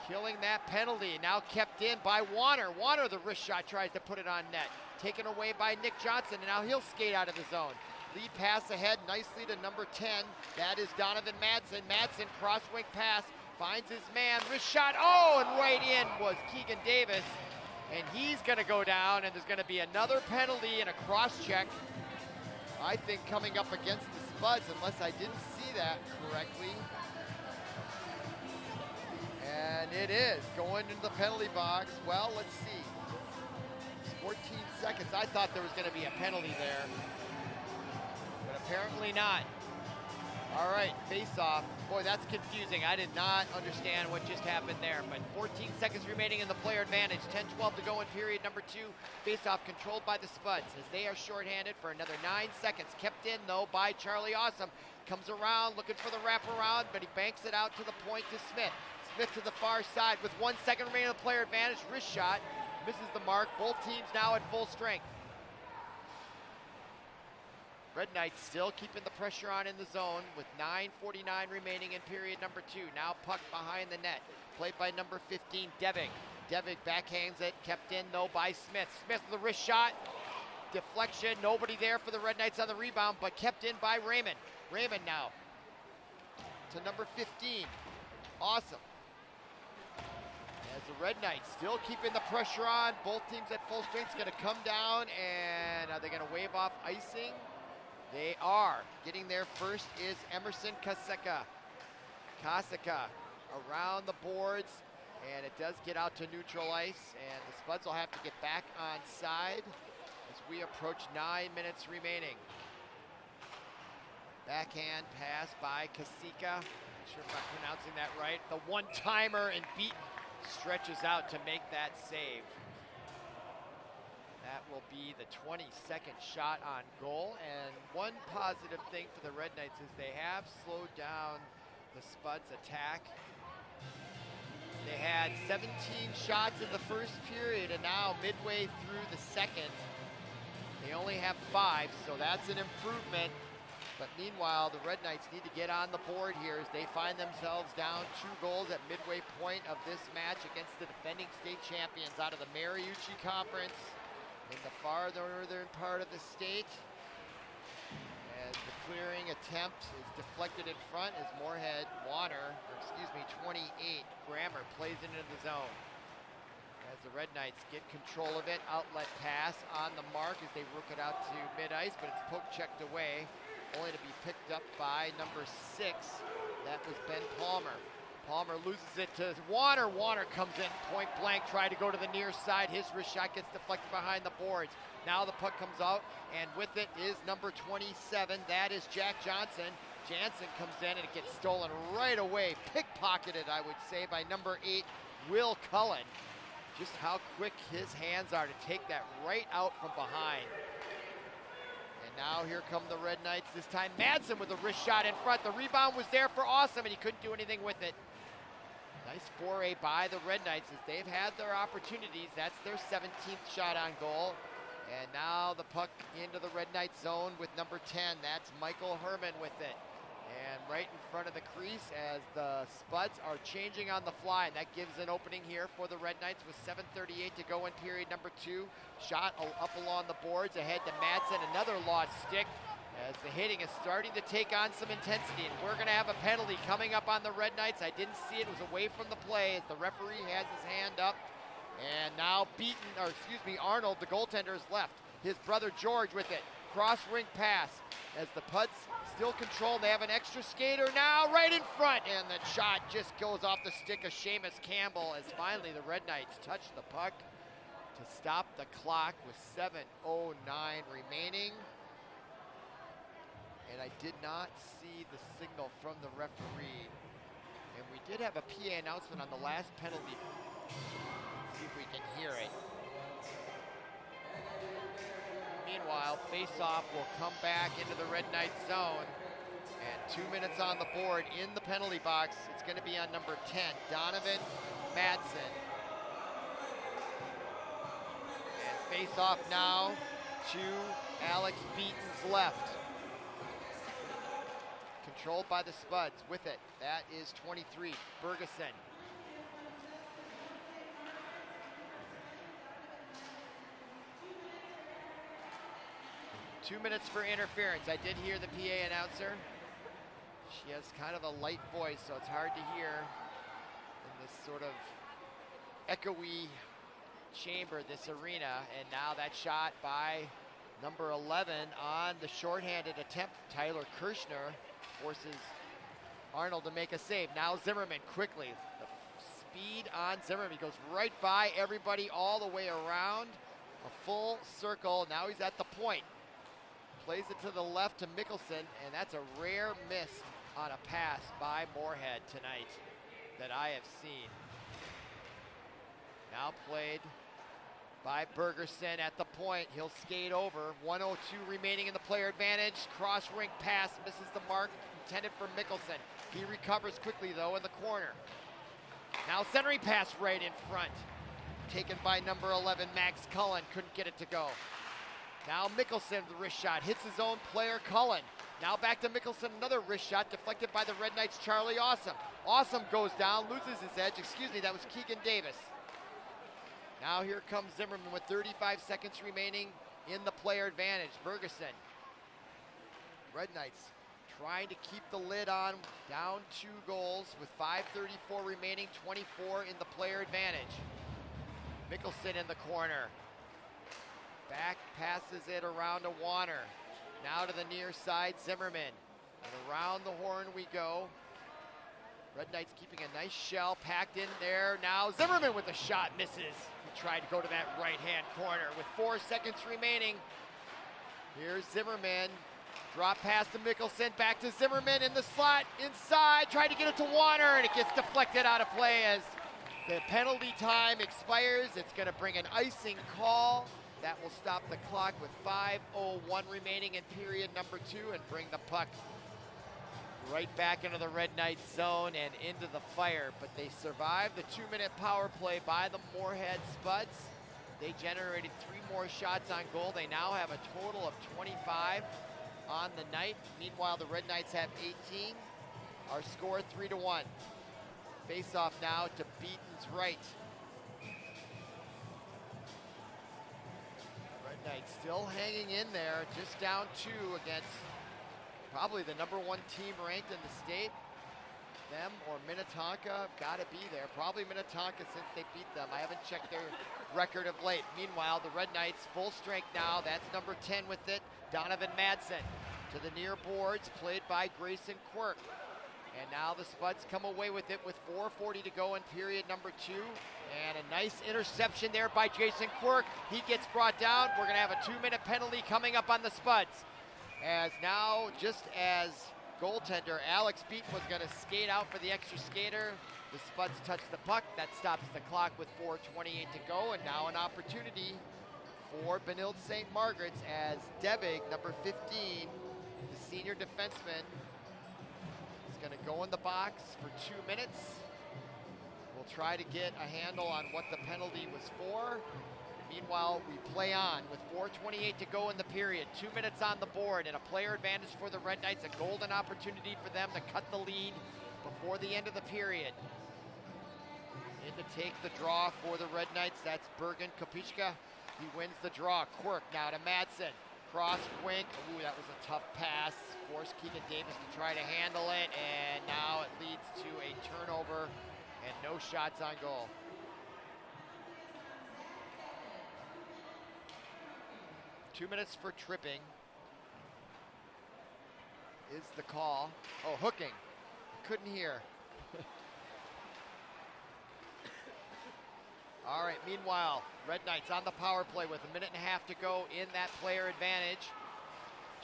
Killing that penalty, now kept in by Warner. Warner, the wrist shot, tries to put it on net. Taken away by Nick Johnson, and now he'll skate out of the zone. Lead pass ahead nicely to number 10. That is Donovan Madsen. Madsen, cross-wing pass, finds his man, wrist shot, and right in was Keegan Davis. And he's gonna go down, and there's gonna be another penalty and a cross-check, I think, coming up against the Spuds, unless I didn't see that correctly. And it is going into the penalty box. Well, let's see. 14 seconds. I thought there was going to be a penalty there, but apparently not. All right, face-off. Boy, that's confusing. I did not understand what just happened there, but 14 seconds remaining in the player advantage. 10-12 to go in period number 2. Face-off controlled by the Spuds as they are shorthanded for another 9 seconds. Kept in, though, by Charlie Awesome. Comes around, looking for the wraparound, but he banks it out to the point to Smith. Smith to the far side with 1 second remaining in the player advantage. Wrist shot, misses the mark. Both teams now at full strength. Red Knights still keeping the pressure on in the zone with 9:49 remaining in period number 2. Now puck behind the net, played by number 15, Devig. Devig backhands it, kept in though by Smith. Smith with the wrist shot, deflection, nobody there for the Red Knights on the rebound, but kept in by Raymond. Raymond now to number 15, Awesome. As the Red Knights still keeping the pressure on, both teams at full strength. It's going to come down, and are they going to wave off icing? They are. Getting there first is Emerson Kaseka around the boards, and it does get out to neutral ice, and the Spuds will have to get back on side as we approach 9 minutes remaining. Backhand pass by Kasika. Not sure if I'm pronouncing that right. The one-timer, and Beaton stretches out to make that save. That will be the 22nd shot on goal. And one positive thing for the Red Knights is they have slowed down the Spuds' attack. They had 17 shots in the first period, and now midway through the second, they only have 5, so that's an improvement. But meanwhile, the Red Knights need to get on the board here as they find themselves down 2 goals at midway point of this match against the defending state champions out of the Mariucci Conference in the far northern part of the state. As the clearing attempt is deflected in front as Moorhead 28, Grammer plays it into the zone. As the Red Knights get control of it, outlet pass on the mark as they work it out to mid-ice, but it's poke checked away, only to be picked up by number 6. That was Ben Palmer. Palmer loses it to Warner. Warner comes in point blank, trying to go to the near side. His wrist shot gets deflected behind the boards. Now the puck comes out, and with it is number 27. That is Jack Johnson. Jansen comes in, and it gets stolen right away. Pickpocketed, I would say, by number 8, Will Cullen. Just how quick his hands are to take that right out from behind. And now here come the Red Knights. This time Madsen with a wrist shot in front. The rebound was there for Awesome, and he couldn't do anything with it. Nice foray by the Red Knights as they've had their opportunities. That's their 17th shot on goal. And now the puck into the Red Knight zone with number 10. That's Michael Herman with it. And right in front of the crease as the Spuds are changing on the fly. And that gives an opening here for the Red Knights with 7:38 to go in period number 2. Shot up along the boards ahead to Madsen. Another lost stick as the hitting is starting to take on some intensity. And we're going to have a penalty coming up on the Red Knights. I didn't see it. It was away from the play as the referee has his hand up. And now Arnold, the goaltender, is left. His brother George with it. Cross ring pass as the Puds still control. They have an extra skater now right in front. And the shot just goes off the stick of Seamus Campbell as finally the Red Knights touch the puck to stop the clock with 7:09 remaining. And I did not see the signal from the referee. And we did have a PA announcement on the last penalty. See if we can hear it. Meanwhile, face-off will come back into the Red Knight zone. And 2 minutes on the board in the penalty box. It's going to be on number 10, Donovan Madsen. And face-off now to Alex Beaton's left. Controlled by the Spuds with it. That is 23, Ferguson. 2 minutes for interference. I did hear the PA announcer. She has kind of a light voice, so it's hard to hear in this sort of echoey chamber, this arena. And now that shot by number 11 on the shorthanded attempt. Tyler Kirshner forces Arnold to make a save. Now Zimmerman quickly. The speed on Zimmerman. He goes right by everybody all the way around. A full circle. Now he's at the point. Plays it to the left to Mickelson, and that's a rare miss on a pass by Moorhead tonight that I have seen. Now played by Bergerson at the point. He'll skate over. 1:02 remaining in the player advantage. Cross rink pass misses the mark intended for Mickelson. He recovers quickly though in the corner. Now centering pass right in front. Taken by number 11, Max Cullen. Couldn't get it to go. Now Mickelson, the wrist shot, hits his own player, Cullen. Now back to Mickelson, another wrist shot deflected by the Red Knights' Charlie Awesome. Awesome goes down, loses his edge. Excuse me, that was Keegan Davis. Now here comes Zimmerman with 35 seconds remaining in the player advantage. Bergerson. Red Knights trying to keep the lid on, down 2 goals with 5:34 remaining, 24 in the player advantage. Mickelson in the corner. Back passes it around to Warner. Now to the near side, Zimmerman. And around the horn we go. Red Knights keeping a nice shell packed in there. Now Zimmerman with a shot, misses. He tried to go to that right-hand corner with 4 seconds remaining. Here's Zimmerman. Drop pass to Mickelson, back to Zimmerman in the slot, inside, tried to get it to Warner, and it gets deflected out of play as the penalty time expires. It's going to bring an icing call. That will stop the clock with 5:01 remaining in period number 2 and bring the puck right back into the Red Knights zone and into the fire. But they survived the 2-minute power play by the Moorhead Spuds. They generated 3 more shots on goal. They now have a total of 25 on the night. Meanwhile, the Red Knights have 18. Our score 3-1. Face off now to Beaton's right. Red Knights still hanging in there, just down 2 against probably the #1 team ranked in the state. Them or Minnetonka got to be there. Probably Minnetonka since they beat them. I haven't checked their record of late. Meanwhile, the Red Knights full strength now. That's number 10 with it, Donovan Madsen. To the near boards, played by Grayson Quirk. And now the Spuds come away with it with 4:40 to go in period number 2. And a nice interception there by Jason Quirk. He gets brought down. We're going to have a 2-minute penalty coming up on the Spuds. As now, just as goaltender Alex Beaton was going to skate out for the extra skater, the Spuds touch the puck. That stops the clock with 4:28 to go. And now an opportunity for Benilde-St. Margaret's as Devig, number 15, the senior defenseman, is going to go in the box for 2 minutes. We'll try to get a handle on what the penalty was for. Meanwhile, we play on with 4:28 to go in the period. 2 minutes on the board and a player advantage for the Red Knights. A golden opportunity for them to cut the lead before the end of the period. In to take the draw for the Red Knights, that's Bergen Kopicka. He wins the draw. Quirk now to Madsen. Cross wink. Ooh, that was a tough pass. Forced Keegan Davis to try to handle it, and now it leads to a turnover and no shots on goal. Two minutes for tripping is the call. Oh, hooking. Couldn't hear. All right, meanwhile, Red Knights on the power play with 1.5 minutes to go in that player advantage.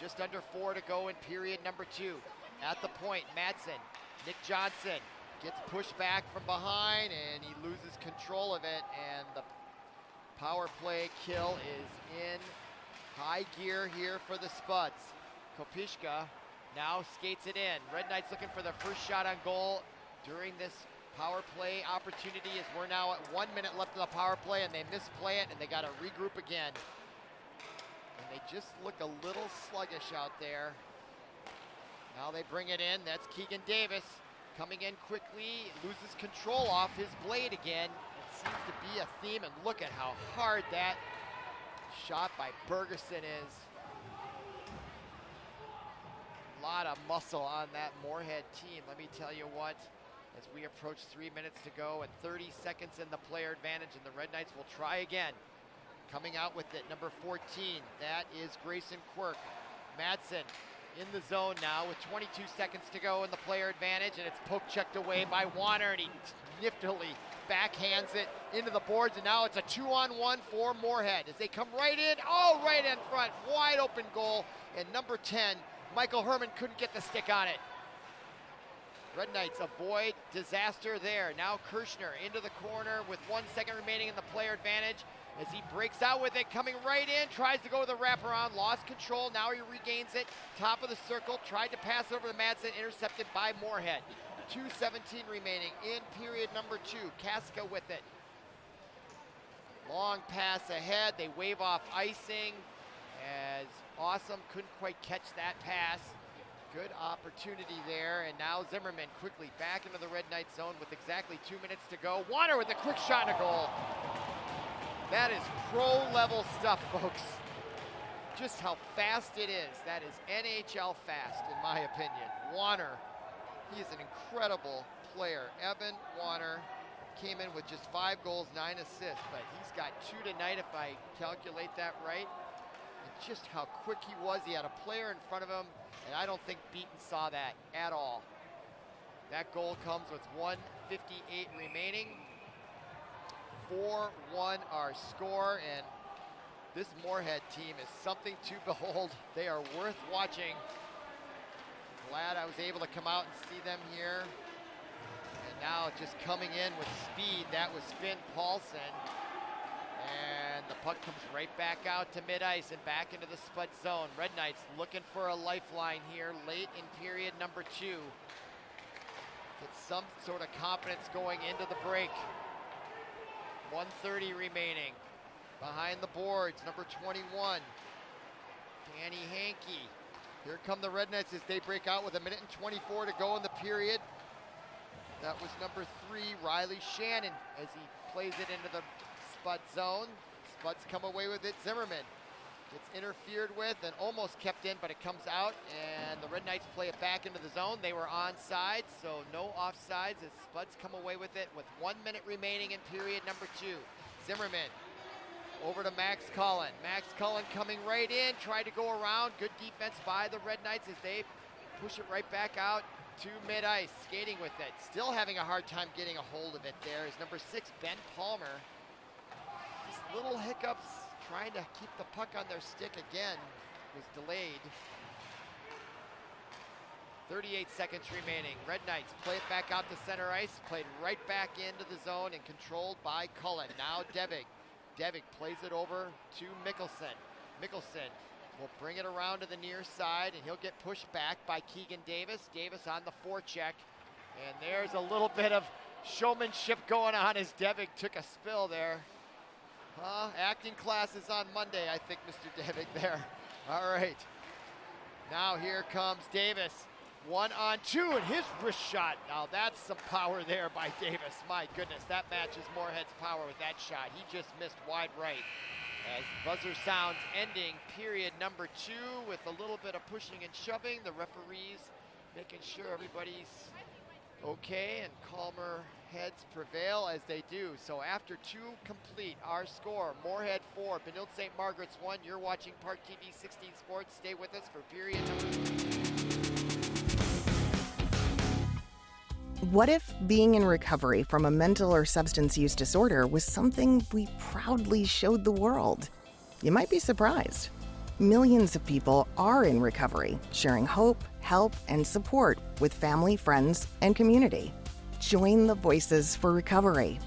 Just under 4 to go in period number 2. At the point, Madsen, Nick Johnson gets pushed back from behind and he loses control of it, and the power play kill is in high gear here for the Spuds. Kopicka now skates it in. Red Knights looking for their first shot on goal during this power play opportunity, as we're now at 1 minute left of the power play and they misplay it and they got to regroup again. And they just look a little sluggish out there. Now they bring it in. That's Keegan Davis coming in quickly, loses control off his blade again. It seems to be a theme, and look at how hard that shot by Bergerson is. A lot of muscle on that Moorhead team, let me tell you what. As we approach 3 minutes to go and 30 seconds in the player advantage, and the Red Knights will try again. Coming out with it, number 14, that is Grayson Quirk. Madsen in the zone now with 22 seconds to go in the player advantage, and it's poke checked away by Warner, and he niftily backhands it into the boards, and now it's a 2-on-1 for Moorhead as they come right in. Oh, right in front, wide open goal, and number 10, Michael Herman couldn't get the stick on it. Red Knights avoid disaster there. Now Kirshner into the corner with 1 second remaining in the player advantage as he breaks out with it, coming right in, tries to go with a wraparound, lost control, now he regains it, top of the circle, tried to pass it over to Madsen, intercepted by Moorhead. 2:17 remaining in period number 2. Kaska with it. Long pass ahead, they wave off icing as Awesome couldn't quite catch that pass. Good opportunity there, and now Zimmerman quickly back into the Red Knight zone with exactly 2 minutes to go. Warner with a quick shot and a goal. That is pro-level stuff, folks. Just how fast it is. That is NHL fast, in my opinion. Warner, he is an incredible player. Evan Warner came in with just 5 goals, 9 assists, but he's got 2 tonight if I calculate that right. And just how quick he was. He had a player in front of him, and I don't think Beaton saw that at all. That goal comes with 1:58 remaining. 4-1 our score, and This Moorhead team is something to behold. They are worth watching. Glad I was able to come out and see them here. And now just coming in with speed, that was Finn Paulson. And the puck comes right back out to mid-ice and back into the Spud zone. Red Knights looking for a lifeline here late in period number 2. Get some sort of confidence going into the break. 1:30 remaining. Behind the boards, number 21, Danny Hankey. Here come the Red Knights as they break out with 1:24 to go in the period. That was number 3, Riley Shannon, as he plays it into the Spud zone. Spuds come away with it. Zimmerman gets interfered with and almost kept in, but it comes out, and the Red Knights play it back into the zone. They were onside, so no offsides as Spuds come away with it with 1 minute remaining in period number 2. Zimmerman over to Max Cullen. Max Cullen coming right in, tried to go around. Good defense by the Red Knights as they push it right back out to mid-ice, skating with it. Still having a hard time getting a hold of it there is number 6, Ben Palmer. Just little hiccups, trying to keep the puck on their stick again, was delayed. 38 seconds remaining. Red Knights play it back out to center ice, played right back into the zone and controlled by Cullen. Now Devig. Devig plays it over to Mickelson. Mickelson will bring it around to the near side, and he'll get pushed back by Keegan Davis. Davis on the forecheck, and there's a little bit of showmanship going on as Devig took a spill there. Acting classes on Monday, I think, Mr. Devig there. All right. Now here comes Davis. 1-on-2, and his wrist shot. Now that's some power there by Davis. My goodness, that matches Moorhead's power with that shot. He just missed wide right. As buzzer sounds ending period number 2 with a little bit of pushing and shoving. The referees making sure everybody's okay and calmer heads prevail as they do. So after 2 complete, our score, Moorhead 4, Benilde-St. Margaret's 1. You're watching ParkTV 16 Sports. Stay with us for period number 2.
What if being in recovery from a mental or substance use disorder was something we proudly showed the world? You might be surprised. Millions of people are in recovery, sharing hope, help, and support with family, friends, and community. Join the Voices for Recovery.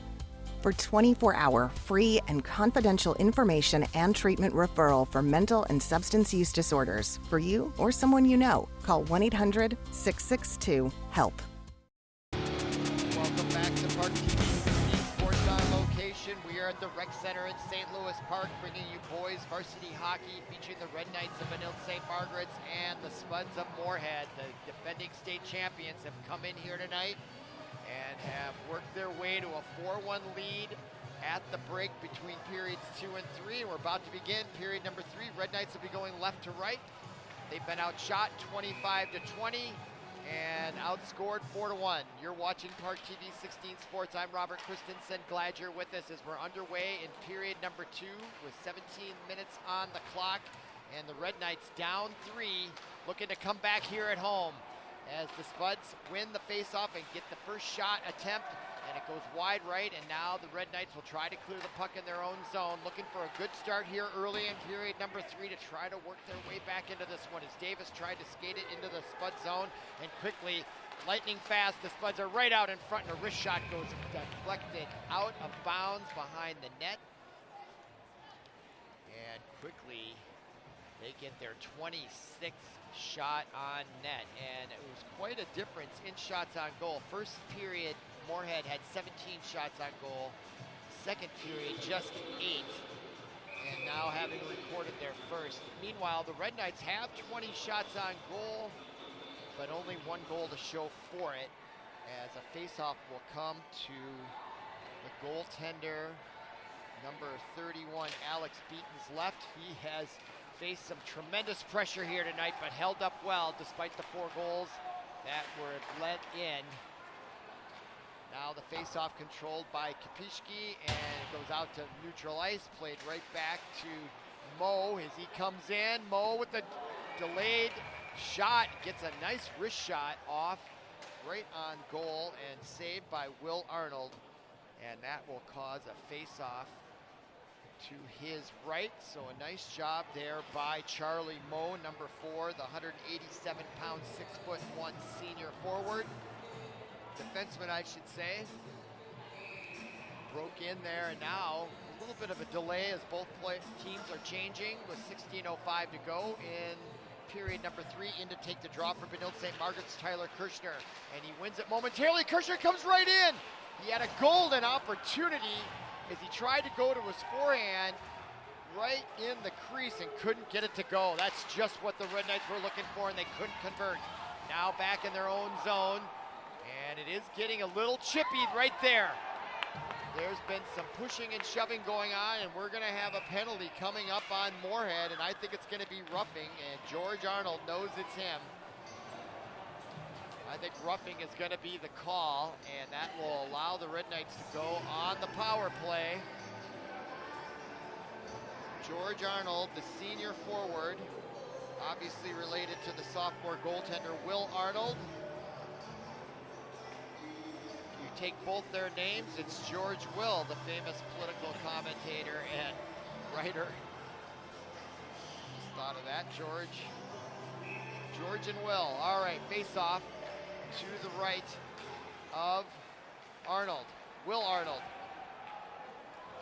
For 24-hour free and confidential information and treatment referral for mental and substance use disorders for you or someone you know, call 1-800-662-HELP.
Welcome back to ParkTV Sports on Location. We are at the Rec Center in St. Louis Park, bringing you boys varsity hockey featuring the Red Knights of Benilde-St. Margaret's and the Spuds of Moorhead. The defending state champions have come in here tonight and have worked their way to a 4-1 lead at the break between periods 2 and 3. We're about to begin period number 3. Red Knights will be going left to right. They've been outshot 25-20. And outscored 4-1. You're watching ParkTV 16 Sports. I'm Robert Christensen. Glad you're with us as we're underway in period number 2 with 17 minutes on the clock. And the Red Knights down 3, looking to come back here at home as the Spuds win the faceoff and get the first shot attempt. And it goes wide right, and now the Red Knights will try to clear the puck in their own zone, looking for a good start here early in period number 3 to try to work their way back into this one as Davis tried to skate it into the Spud zone, and quickly, lightning fast, the Spuds are right out in front, and a wrist shot goes deflected out of bounds behind the net. And quickly, they get their 26th shot on net, and it was quite a difference in shots on goal. First period, Moorhead had 17 shots on goal. Second period, just 8. And now having recorded their first. Meanwhile, the Red Knights have 20 shots on goal, but only 1 goal to show for it, as a faceoff will come to the goaltender, number 31, Alex Beaton's left. He has faced some tremendous pressure here tonight, but held up well despite the 4 goals that were let in. Now the face-off controlled by Kapishki, and it goes out to neutral ice, played right back to Mo as he comes in. Mo with the delayed shot, gets a nice wrist shot off right on goal and saved by Will Arnold, and that will cause a face-off to his right. So a nice job there by Charlie Moe, number 4, the 187-pound, 6'1" senior forward. Defenseman, I should say. Broke in there, and now a little bit of a delay as both teams are changing with 16:05 to go in period number 3. In to take the draw for Benilde-St. Margaret's Tyler Kirshner, and he wins it momentarily. Kirshner comes right in. He had a golden opportunity as he tried to go to his forehand right in the crease and couldn't get it to go. That's just what the Red Knights were looking for, and they couldn't convert. Now back in their own zone, and it is getting a little chippy right there. There's been some pushing and shoving going on, and we're going to have a penalty coming up on Moorhead, and I think it's going to be roughing, and George Arnold knows it's him. I think roughing is going to be the call, and that will allow the Red Knights to go on the power play. George Arnold, the senior forward, obviously related to the sophomore goaltender Will Arnold. You take both their names, it's George Will, the famous political commentator and writer. Just thought of that, George and Will. All right, face off to the right of Arnold, Will Arnold.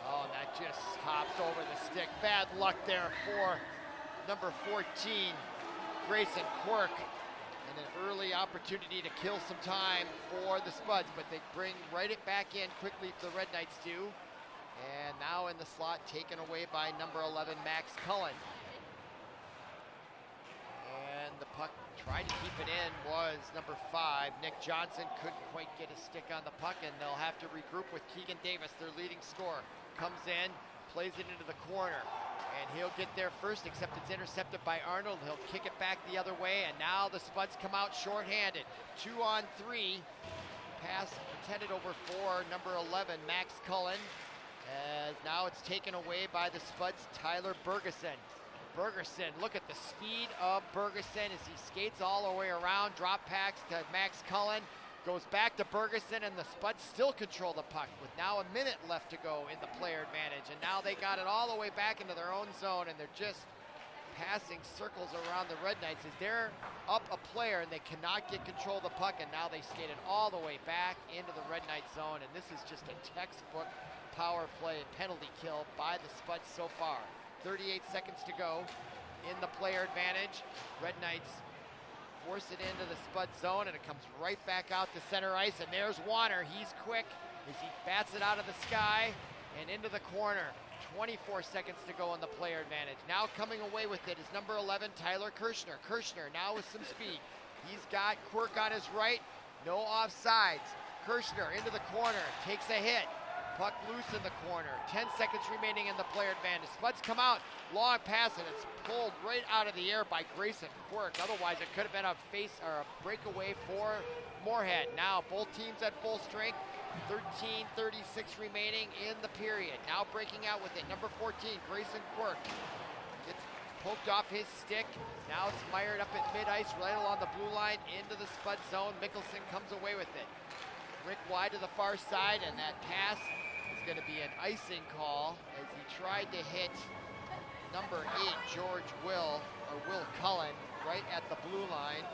Oh, and that just hops over the stick. Bad luck there for number 14, Grayson Quirk. And an early opportunity to kill some time for the Spuds, but they bring it back in quickly, the Red Knights do. And now in the slot, taken away by number 11, Max Cullen. And the puck tried to keep it in was number 5, Nick Johnson. Couldn't quite get a stick on the puck, and they'll have to regroup with Keegan Davis, their leading scorer. Comes in, plays it into the corner, and he'll get there first, except it's intercepted by Arnold. He'll kick it back the other way, and now the Spuds come out shorthanded. 2-on-3. Pass intended over for number 11, Max Cullen. As now it's taken away by the Spuds' Tyler Bergeson. Look at the speed of Bergeson as he skates all the way around, drop packs to Max Cullen, goes back to Bergeson, and the Spuds still control the puck with now a minute left to go in the player advantage. And now they got it all the way back into their own zone, and they're just passing circles around the Red Knights as they're up a player and they cannot get control of the puck, and now they skated all the way back into the Red Knight zone, and this is just a textbook power play penalty kill by the Spuds so far. 38 seconds to go in the player advantage. Red Knights force it into the Spud zone, and it comes right back out to center ice, and there's Warner. He's quick as he bats it out of the sky and into the corner. 24 seconds to go in the player advantage. Now coming away with it is number 11, Tyler Kirshner. Kirshner now with some speed. He's got Quirk on his right, no offsides. Kirshner into the corner, takes a hit. Puck loose in the corner. 10 seconds remaining in the player advantage. Spuds come out, long pass, and it's pulled right out of the air by Grayson Quirk. Otherwise, it could have been a a breakaway for Moorhead. Now both teams at full strength. 13:36 remaining in the period. Now breaking out with it, number 14, Grayson Quirk. Gets poked off his stick. Now it's mired up at mid-ice, right along the blue line, into the Spud zone. Mickelson comes away with it. Rick wide to the far side, and that pass is going to be an icing call as he tried to hit number 8, Will Cullen, right at the blue line.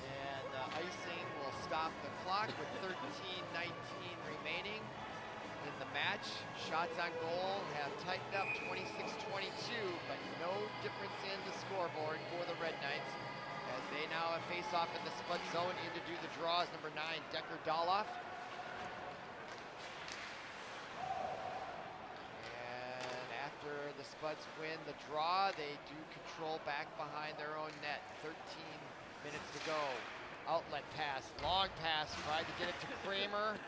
And icing will stop the clock with 13:19 remaining in the match. Shots on goal have tightened up 26-22, but no difference in the scoreboard for the Red Knights, as they now have face-off in the Spud zone. In to do the draw is number 9, Decker Doloff. And after the Spuds win the draw, they do control back behind their own net. 13 minutes to go. Outlet pass, long pass, tried to get it to Kramer.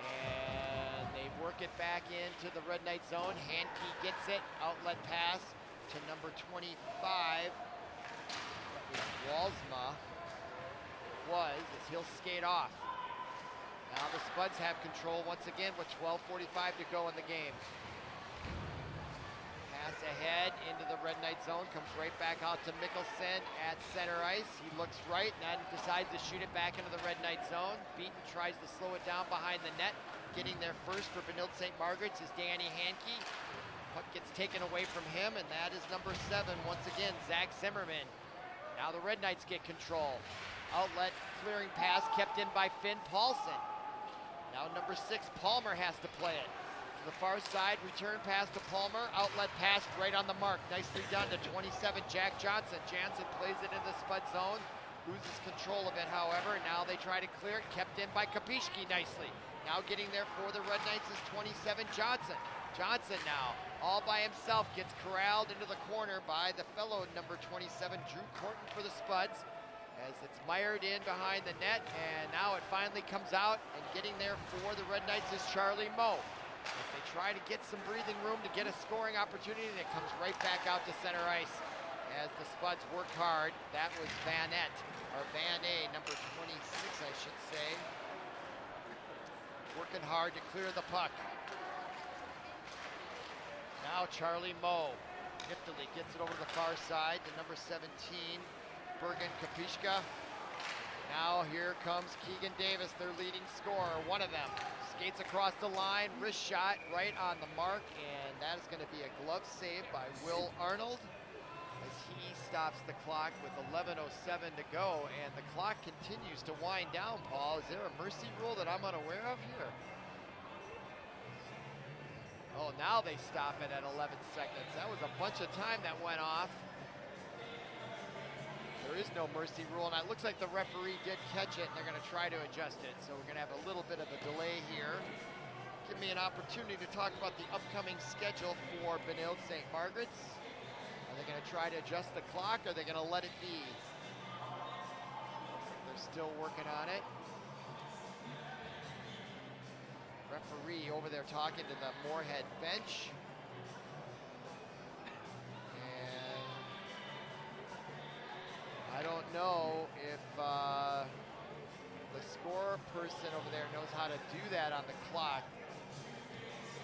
And they work it back into the Red Knight zone. Handke gets it, outlet pass to number 25. Walsma as he'll skate off. Now the Spuds have control once again with 12:45 to go in the game. Pass ahead into the Red Knight zone, comes right back out to Mickelson at center ice. He looks right and then decides to shoot it back into the Red Knight zone. Beaton tries to slow it down behind the net. getting there first for Benilde-St. Margaret's is Danny Hankey. Puck gets taken away from him, and that is number 7, once again, Zach Zimmerman. Now the Red Knights get control. Outlet clearing pass kept in by Finn Paulson. Now number 6, Palmer has to play it. To the far side, return pass to Palmer. Outlet pass right on the mark. Nicely done to 27, Jack Johnson. Jansen plays it in the Spud zone. Loses control of it, however. Now they try to clear it. Kept in by Kapishki nicely. Now getting there for the Red Knights is 27, Johnson. Johnson now, all by himself, gets corralled into the corner by the fellow number 27, Drew Corton for the Spuds, as it's mired in behind the net, and now it finally comes out, and getting there for the Red Knights is Charlie Moe. As they try to get some breathing room to get a scoring opportunity, and it comes right back out to center ice as the Spuds work hard. That was Van A, number 26, I should say. Working hard to clear the puck. Now Charlie Moe niftily gets it over to the far side to number 17, Bergen Kapishka. Now here comes Keegan Davis, their leading scorer, one of them. Skates across the line, wrist shot right on the mark, and that is going to be a glove save by Will Arnold as he stops the clock with 11:07 to go, and the clock continues to wind down, Paul. Is there a mercy rule that I'm unaware of here? Oh, now they stop it at 11 seconds. That was a bunch of time that went off. There is no mercy rule, and it looks like the referee did catch it, and they're going to try to adjust it. So we're going to have a little bit of a delay here. Give me an opportunity to talk about the upcoming schedule for Benilde-St. Margaret's. Are they going to try to adjust the clock, or are they going to let it be? They're still working on it. Referee over there talking to the Moorhead bench. And I don't know if the score person over there knows how to do that on the clock.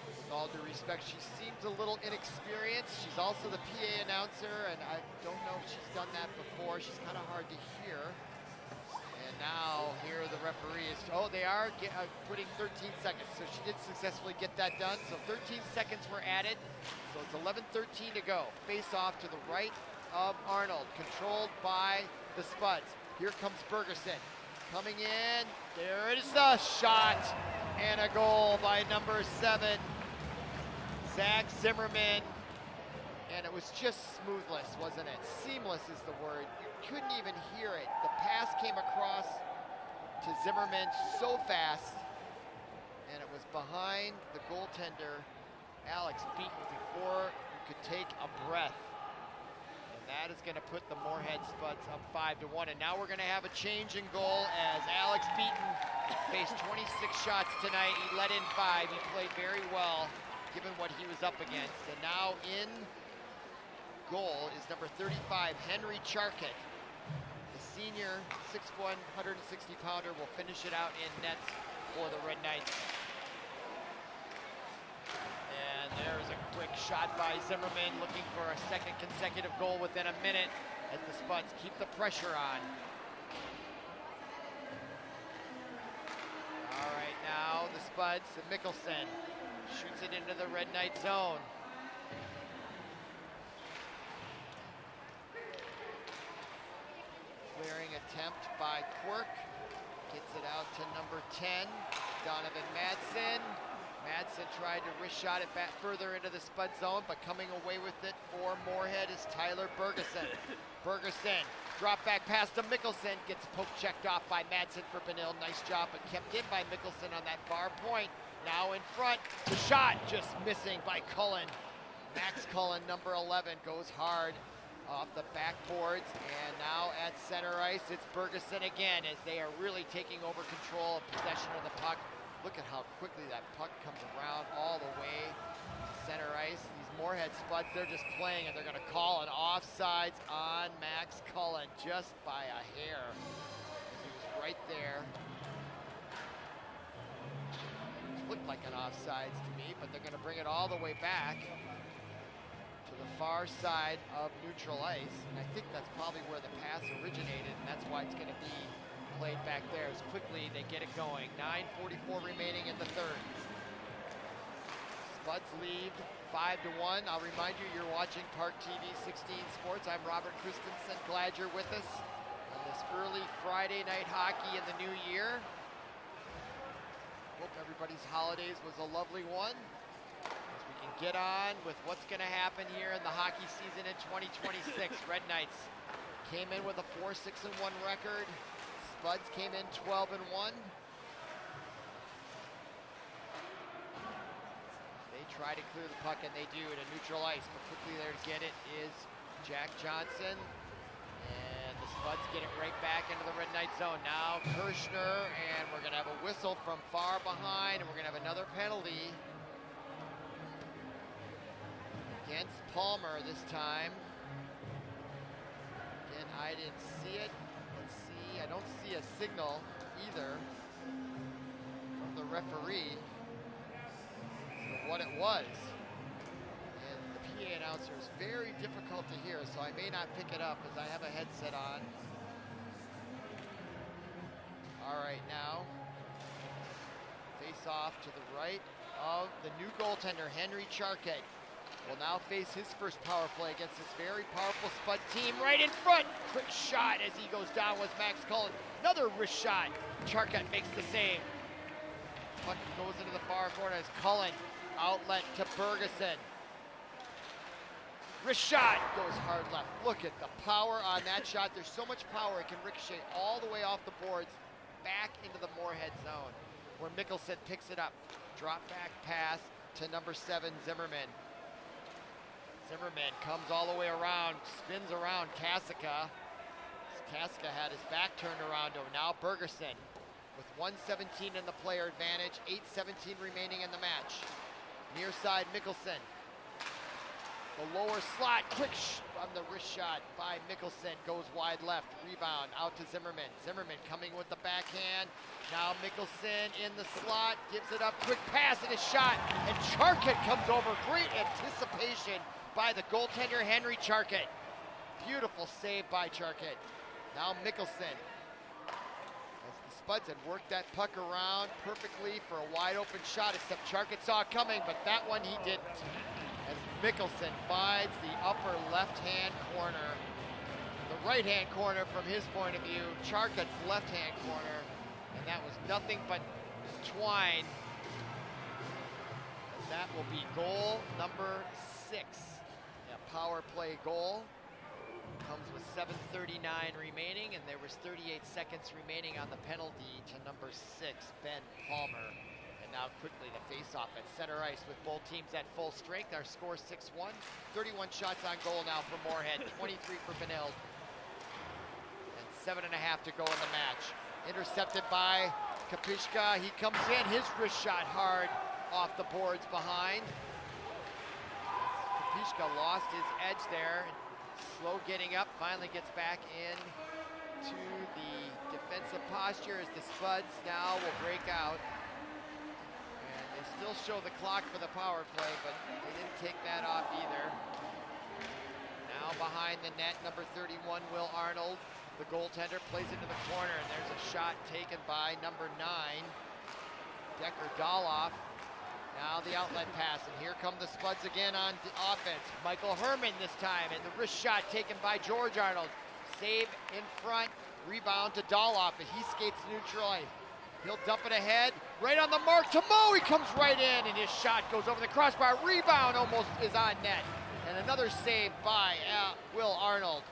With all due respect, she seems a little inexperienced. She's also the PA announcer, and I don't know if she's done that before. She's kind of hard to hear. And now here the referee is, oh, they are putting 13 seconds. So she did successfully get that done. So 13 seconds were added. So it's 11:13 to go. Face off to the right of Arnold, controlled by the Spuds. Here comes Bergerson coming in. There it is, the shot and a goal by number 7, Zach Zimmerman. And it was just smoothless, wasn't it? Seamless is the word. You couldn't even hear it. The pass came across to Zimmerman so fast, and it was behind the goaltender, Alex Beaton, before you could take a breath. And that is going to put the Moorhead Spuds up 5-1. And now we're going to have a change in goal as Alex Beaton faced 26 shots tonight. He let in 5. He played very well, given what he was up against. And now in goal is number 35, Henry Charkett. The senior 6'1", 160-pounder will finish it out in nets for the Red Knights. And there's a quick shot by Zimmerman, looking for a second consecutive goal within a minute as the Spuds keep the pressure on. All right, now the Spuds, Mickelson shoots it into the Red Knight zone. Clearing attempt by Quirk. Gets it out to number 10, Donovan Madsen. Madsen tried to wrist shot it back further into the Spud zone, but coming away with it for Moorhead is Tyler Bergeson. Bergeson, drop back pass to Mickelson, gets poke checked off by Madsen for Benilde. Nice job, but kept in by Mickelson on that far point. Now in front, the shot just missing by Cullen. Max Cullen, number 11, goes hard off the backboards, and now at center ice, it's Bergeson again as they are really taking over control of possession of the puck. Look at how quickly that puck comes around all the way to center ice. These Moorhead Spuds, they're just playing, and they're going to call an offsides on Max Cullen just by a hair. He was right there. It looked like an offsides to me, but they're going to bring it all the way back to the far side of neutral ice, and I think that's probably where the pass originated, and that's why it's going to be a played back there as quickly they get it going. 9:44 remaining in the third. Spuds lead 5-1. I'll remind you, you're watching ParkTV 16 Sports. I'm Robert Christensen. Glad you're with us on this early Friday night hockey in the new year. Hope everybody's holidays was a lovely one. As we can get on with what's going to happen here in the hockey season in 2026. Red Knights came in with a 4-6-1 record. Spuds came in 12-1. They try to clear the puck, and they do to neutral ice, but quickly there to get it is Jack Johnson. And the Spuds get it right back into the Red Knight zone. Now Kirshner, and we're going to have a whistle from far behind, and we're going to have another penalty against Palmer this time. Again, I didn't see it. Let's see. I don't see a signal either from the referee for what it was. And the PA announcer is very difficult to hear, so I may not pick it up as I have a headset on. All right, now face off to the right of the new goaltender, Henry Charquet. Will now face his first power play against this very powerful Spud team. Right in front, quick shot as he goes down was Max Cullen. Another wrist shot. Charquet makes the save. Puck goes into the far corner as Cullen outlet to Bergeson. Wrist shot goes hard left. Look at the power on that shot. There's so much power it can ricochet all the way off the boards back into the Moorhead zone, where Mickelson picks it up. Drop back pass to number 7, Zimmerman. Zimmerman comes all the way around, spins around Kasica. Kasica had his back turned around to him. Now Bergeson with 1:17 in the player advantage, 8:17 remaining in the match. Near side Mickelson. The lower slot, quick on the wrist shot by Mickelson, goes wide left, rebound out to Zimmerman. Zimmerman coming with the backhand. Now Mickelson in the slot, gives it up, quick pass and a shot, and Charquet comes over. Great anticipation by the goaltender, Henry Charquet. Beautiful save by Charquet. Now Mickelson. As the Spuds had worked that puck around perfectly for a wide open shot, except Charquet saw it coming, but that one he didn't. As Mickelson finds the upper left-hand corner, the right-hand corner from his point of view, Charquet's left-hand corner, and that was nothing but twine. And that will be goal number 6. A power play goal. Comes with 7:39 remaining, and there was 38 seconds remaining on the penalty to number 6, Ben Palmer. And now quickly the face-off at center ice with both teams at full strength. Our score 6-1. 31 shots on goal now for Moorhead, 23 for Benilde. And 7.5 to go in the match. Intercepted by Kapishka. He comes in, his wrist shot hard off the boards behind. Kapishka lost his edge there. Slow getting up, finally gets back in to the defensive posture as the Spuds now will break out. And they still show the clock for the power play, but they didn't take that off either. Now behind the net, number 31, Will Arnold, the goaltender, plays into the corner, and there's a shot taken by number 9, Decker Doloff. Now the outlet pass, and here come the Spuds again on offense. Michael Herman this time, and the wrist shot taken by George Arnold. Save in front, rebound to Doloff, and he skates neutral ice. He'll dump it ahead, right on the mark to Mo. He comes right in, and his shot goes over the crossbar. Rebound almost is on net, and another save by Will Arnold.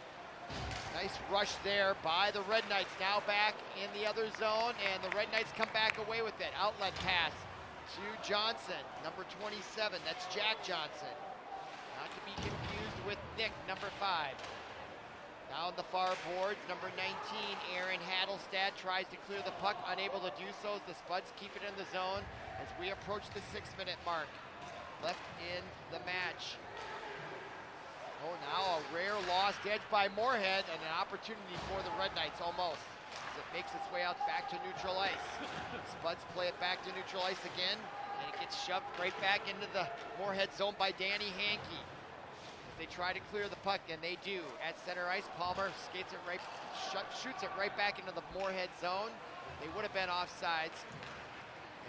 Nice rush there by the Red Knights. Now back in the other zone, and the Red Knights come back away with it. Outlet pass to Johnson, number 27, that's Jack Johnson. Not to be confused with Nick, number 5. Now on the far boards, number 19, Aaron Hadelstad tries to clear the puck, unable to do so as the Spuds keep it in the zone as we approach the 6-minute mark. Left in the match. Oh, now a rare lost edge by Moorhead and an opportunity for the Red Knights almost. It makes its way out back to neutral ice. Spuds play it back to neutral ice again, and it gets shoved right back into the Moorhead zone by Danny Hankey. they try to clear the puck, and they do. At center ice, Palmer skates it right, shoots it right back into the Moorhead zone. They would have been offsides.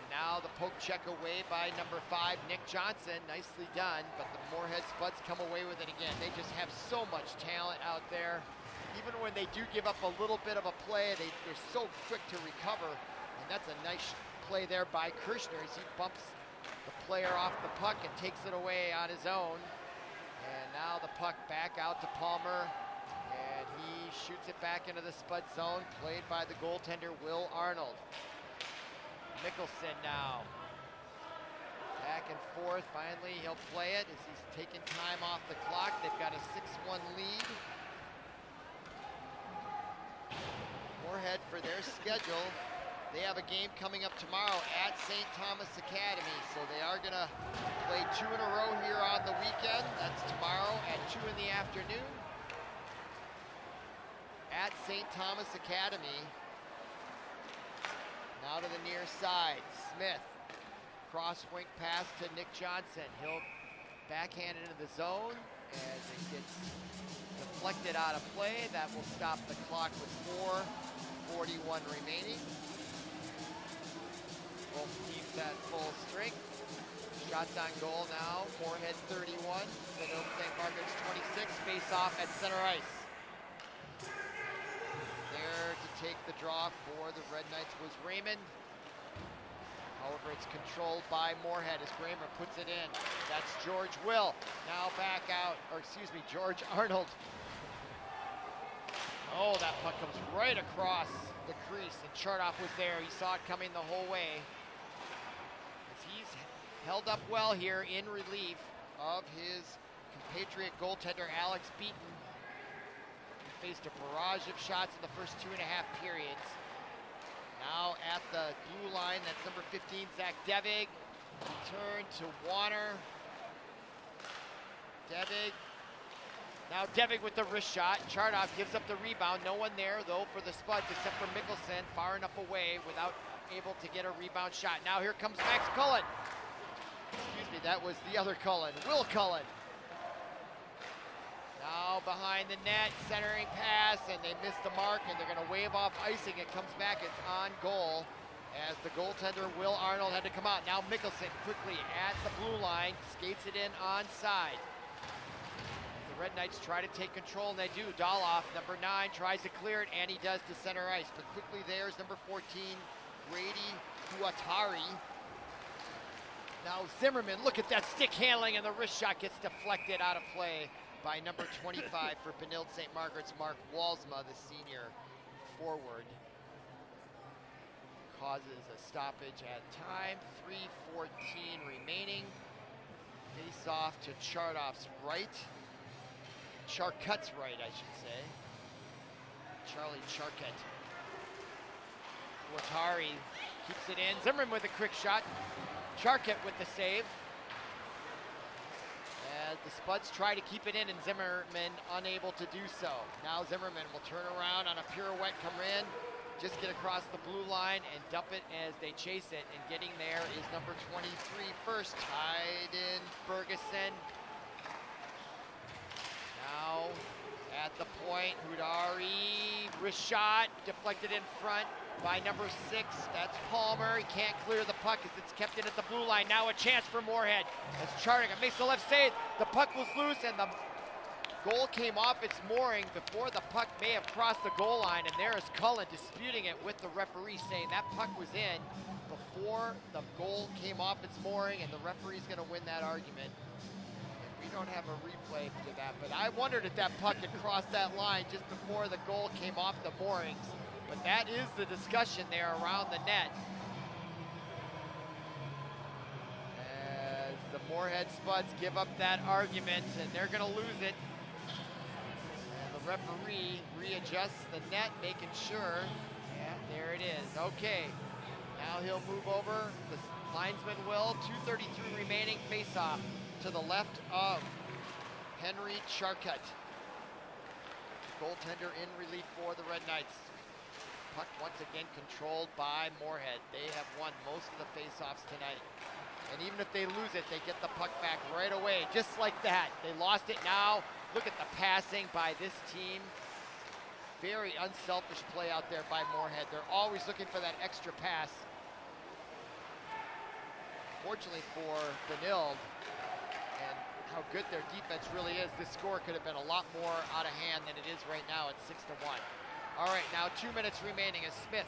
And now the poke check away by number 5, Nick Johnson. Nicely done, but the Moorhead Spuds come away with it again. They just have so much talent out there. Even when they do give up a little bit of a play, they're so quick to recover. And that's a nice play there by Kirshner as he bumps the player off the puck and takes it away on his own. And now the puck back out to Palmer, and he shoots it back into the Spud zone, played by the goaltender, Will Arnold. Mickelson now. Back and forth, finally he'll play it as he's taking time off the clock. They've got a 6-1 lead. Moorhead, for their schedule, they have a game coming up tomorrow at St. Thomas Academy, so they are going to play 2 in a row here on the weekend. That's tomorrow at 2 in the afternoon at St. Thomas Academy. Now to the near side, Smith, cross-wing pass to Nick Johnson. He'll backhand into the zone as it gets deflected out of play. That will stop the clock with 4:41 remaining. Both teams at full strength. Shots on goal now. Moorhead 31, Benilde-St. Margaret's 26. Face off at center ice. There to take the draw for the Red Knights was Raymond. However, it's controlled by Moorhead as Kramer puts it in. That's George Will. Now back out, or excuse me, George Arnold. Oh, that puck comes right across the crease, and Chartoff was there. He saw it coming the whole way. As he's held up well here in relief of his compatriot goaltender, Alex Beaton. He faced a barrage of shots in the first 2.5 periods. Now at the blue line, that's number 15, Zach Devig. Return to Warner. Devig. Now Devig with the wrist shot. Chartoff gives up the rebound. No one there, though, for the Spuds, except for Mickelson, far enough away without able to get a rebound shot. Now here comes Max Cullen. Excuse me, that was the other Cullen, Will Cullen. Now behind the net, centering pass, and they missed the mark, and they're going to wave off icing. It comes back, it's on goal, as the goaltender, Will Arnold, had to come out. Now Mickelson quickly at the blue line, skates it in onside. The Red Knights try to take control, and they do. Doloff, number 9, tries to clear it, and he does to center ice. But quickly there's number 14, Grady Huatari. Now Zimmerman, look at that stick handling, and the wrist shot gets deflected out of play by number 25 for Benilde-St. Margaret's Mark Walsma, the senior forward. Causes a stoppage at time. 3:14 remaining. Face off to Chartoff's right. Charcut's right, I should say. Charlie Charcut. Watari keeps it in. Zimmerman with a quick shot. Charcut with the save. As the Spuds try to keep it in, and Zimmerman unable to do so. Now Zimmerman will turn around on a pirouette, come in, just get across the blue line and dump it as they chase it. And getting there is number 23 first, Tyden Ferguson. Now at the point, Hudari, wrist shot, deflected in front by number 6, that's Palmer. He can't clear the puck as it's kept in at the blue line. Now a chance for Moorhead as Chartingham makes the left save. The puck was loose and the goal came off its mooring before the puck may have crossed the goal line, and there is Cullen disputing it with the referee, saying that puck was in before the goal came off its mooring, and the referee's going to win that argument. We don't have a replay to that, but I wondered if that puck had crossed that line just before the goal came off the moorings. But that is the discussion there around the net. As the Moorhead Spuds give up that argument, and they're going to lose it. And the referee readjusts the net, making sure. Yeah, there it is. Okay, now he'll move over. The linesman will. 2:33 remaining, face-off to the left of Henry Charcut. Goaltender in relief for the Red Knights. Puck once again controlled by Moorhead. They have won most of the face-offs tonight. And even if they lose it, they get the puck back right away, just like that. They lost it now. Look at the passing by this team. Very unselfish play out there by Moorhead. They're always looking for that extra pass. Fortunately for Benilde, and how good their defense really is, this score could have been a lot more out of hand than it is right now at 6-1. All right, now 2 minutes remaining as Smith,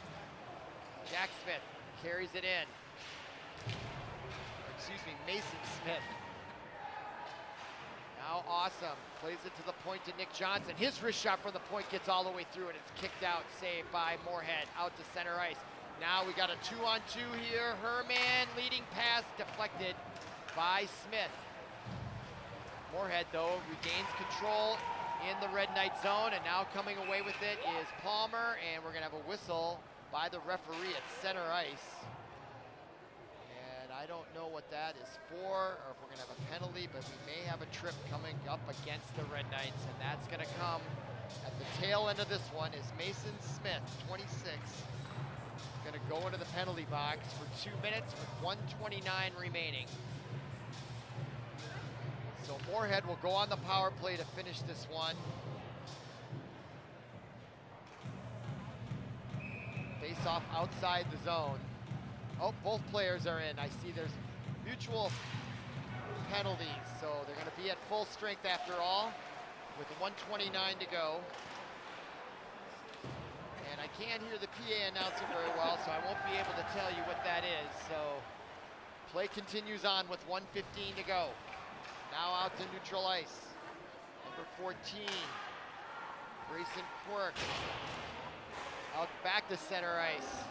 Jack Smith, carries it in. Excuse me, Mason Smith. Now Awesome plays it to the point to Nick Johnson. His wrist shot from the point gets all the way through, and it's kicked out, saved by Moorhead, out to center ice. Now we got a 2-on-2 here. Herman leading pass deflected by Smith. Moorhead, though, regains control in the red knight zone, and now coming away with it is Palmer, and we're gonna have a whistle by the referee at center ice. And I don't know what that is for, or if we're gonna have a penalty, but we may have a trip coming up against the Red Knights, and that's gonna come at the tail end of this one is Mason Smith, 26. Gonna go into the penalty box for 2 minutes with 1:29 remaining. So Moorhead will go on the power play to finish this one. Face off outside the zone. Oh, both players are in. I see there's mutual penalties, so they're gonna be at full strength after all with 1:29 to go. And I can't hear the PA announcer very well, so I won't be able to tell you what that is. So play continues on with 1:15 to go. Now out to neutral ice. Number 14, Grayson Quirk. Out back to center ice.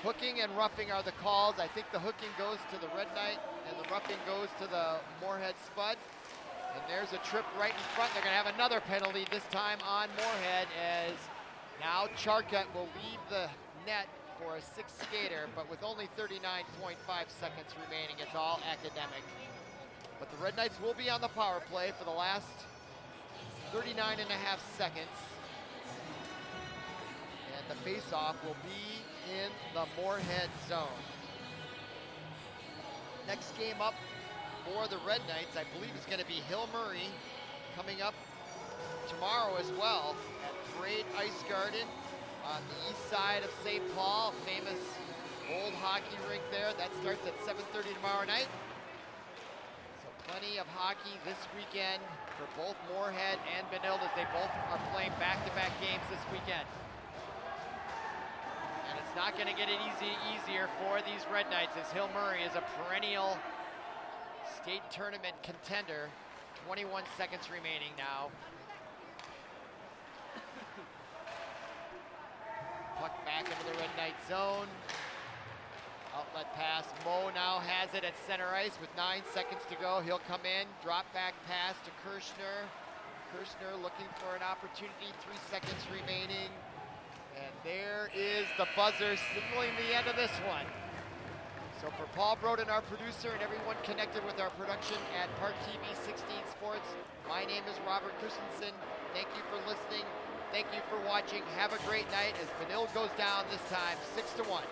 Hooking and roughing are the calls. I think the hooking goes to the Red Knight and the roughing goes to the Moorhead Spud. And there's a trip right in front. They're gonna have another penalty, this time on Moorhead, as now Charkut will leave the net for a sixth skater, but with only 39.5 seconds remaining, it's all academic. But the Red Knights will be on the power play for the last 39.5 seconds. And the face-off will be in the Moorhead zone. Next game up for the Red Knights, I believe, is going to be Hill Murray, coming up tomorrow as well at Parade Ice Garden on the east side of St. Paul, famous old hockey rink there. That starts at 7:30 tomorrow night. So plenty of hockey this weekend for both Moorhead and Benilde, as they both are playing back-to-back games this weekend. And it's not going to get any easier for these Red Knights, as Hill Murray is a perennial state tournament contender. 21 seconds remaining now. Puck back into the Red Knight zone. Outlet pass. Mo now has it at center ice with 9 seconds to go. He'll come in, drop back pass to Kirshner. Kirshner looking for an opportunity, 3 seconds remaining. And there is the buzzer signaling the end of this one. So for Paul Broden, our producer, and everyone connected with our production at ParkTV 16 Sports, my name is Robert Christensen. Thank you for listening. Thank you for watching. Have a great night as Benilde goes down this time 6-1.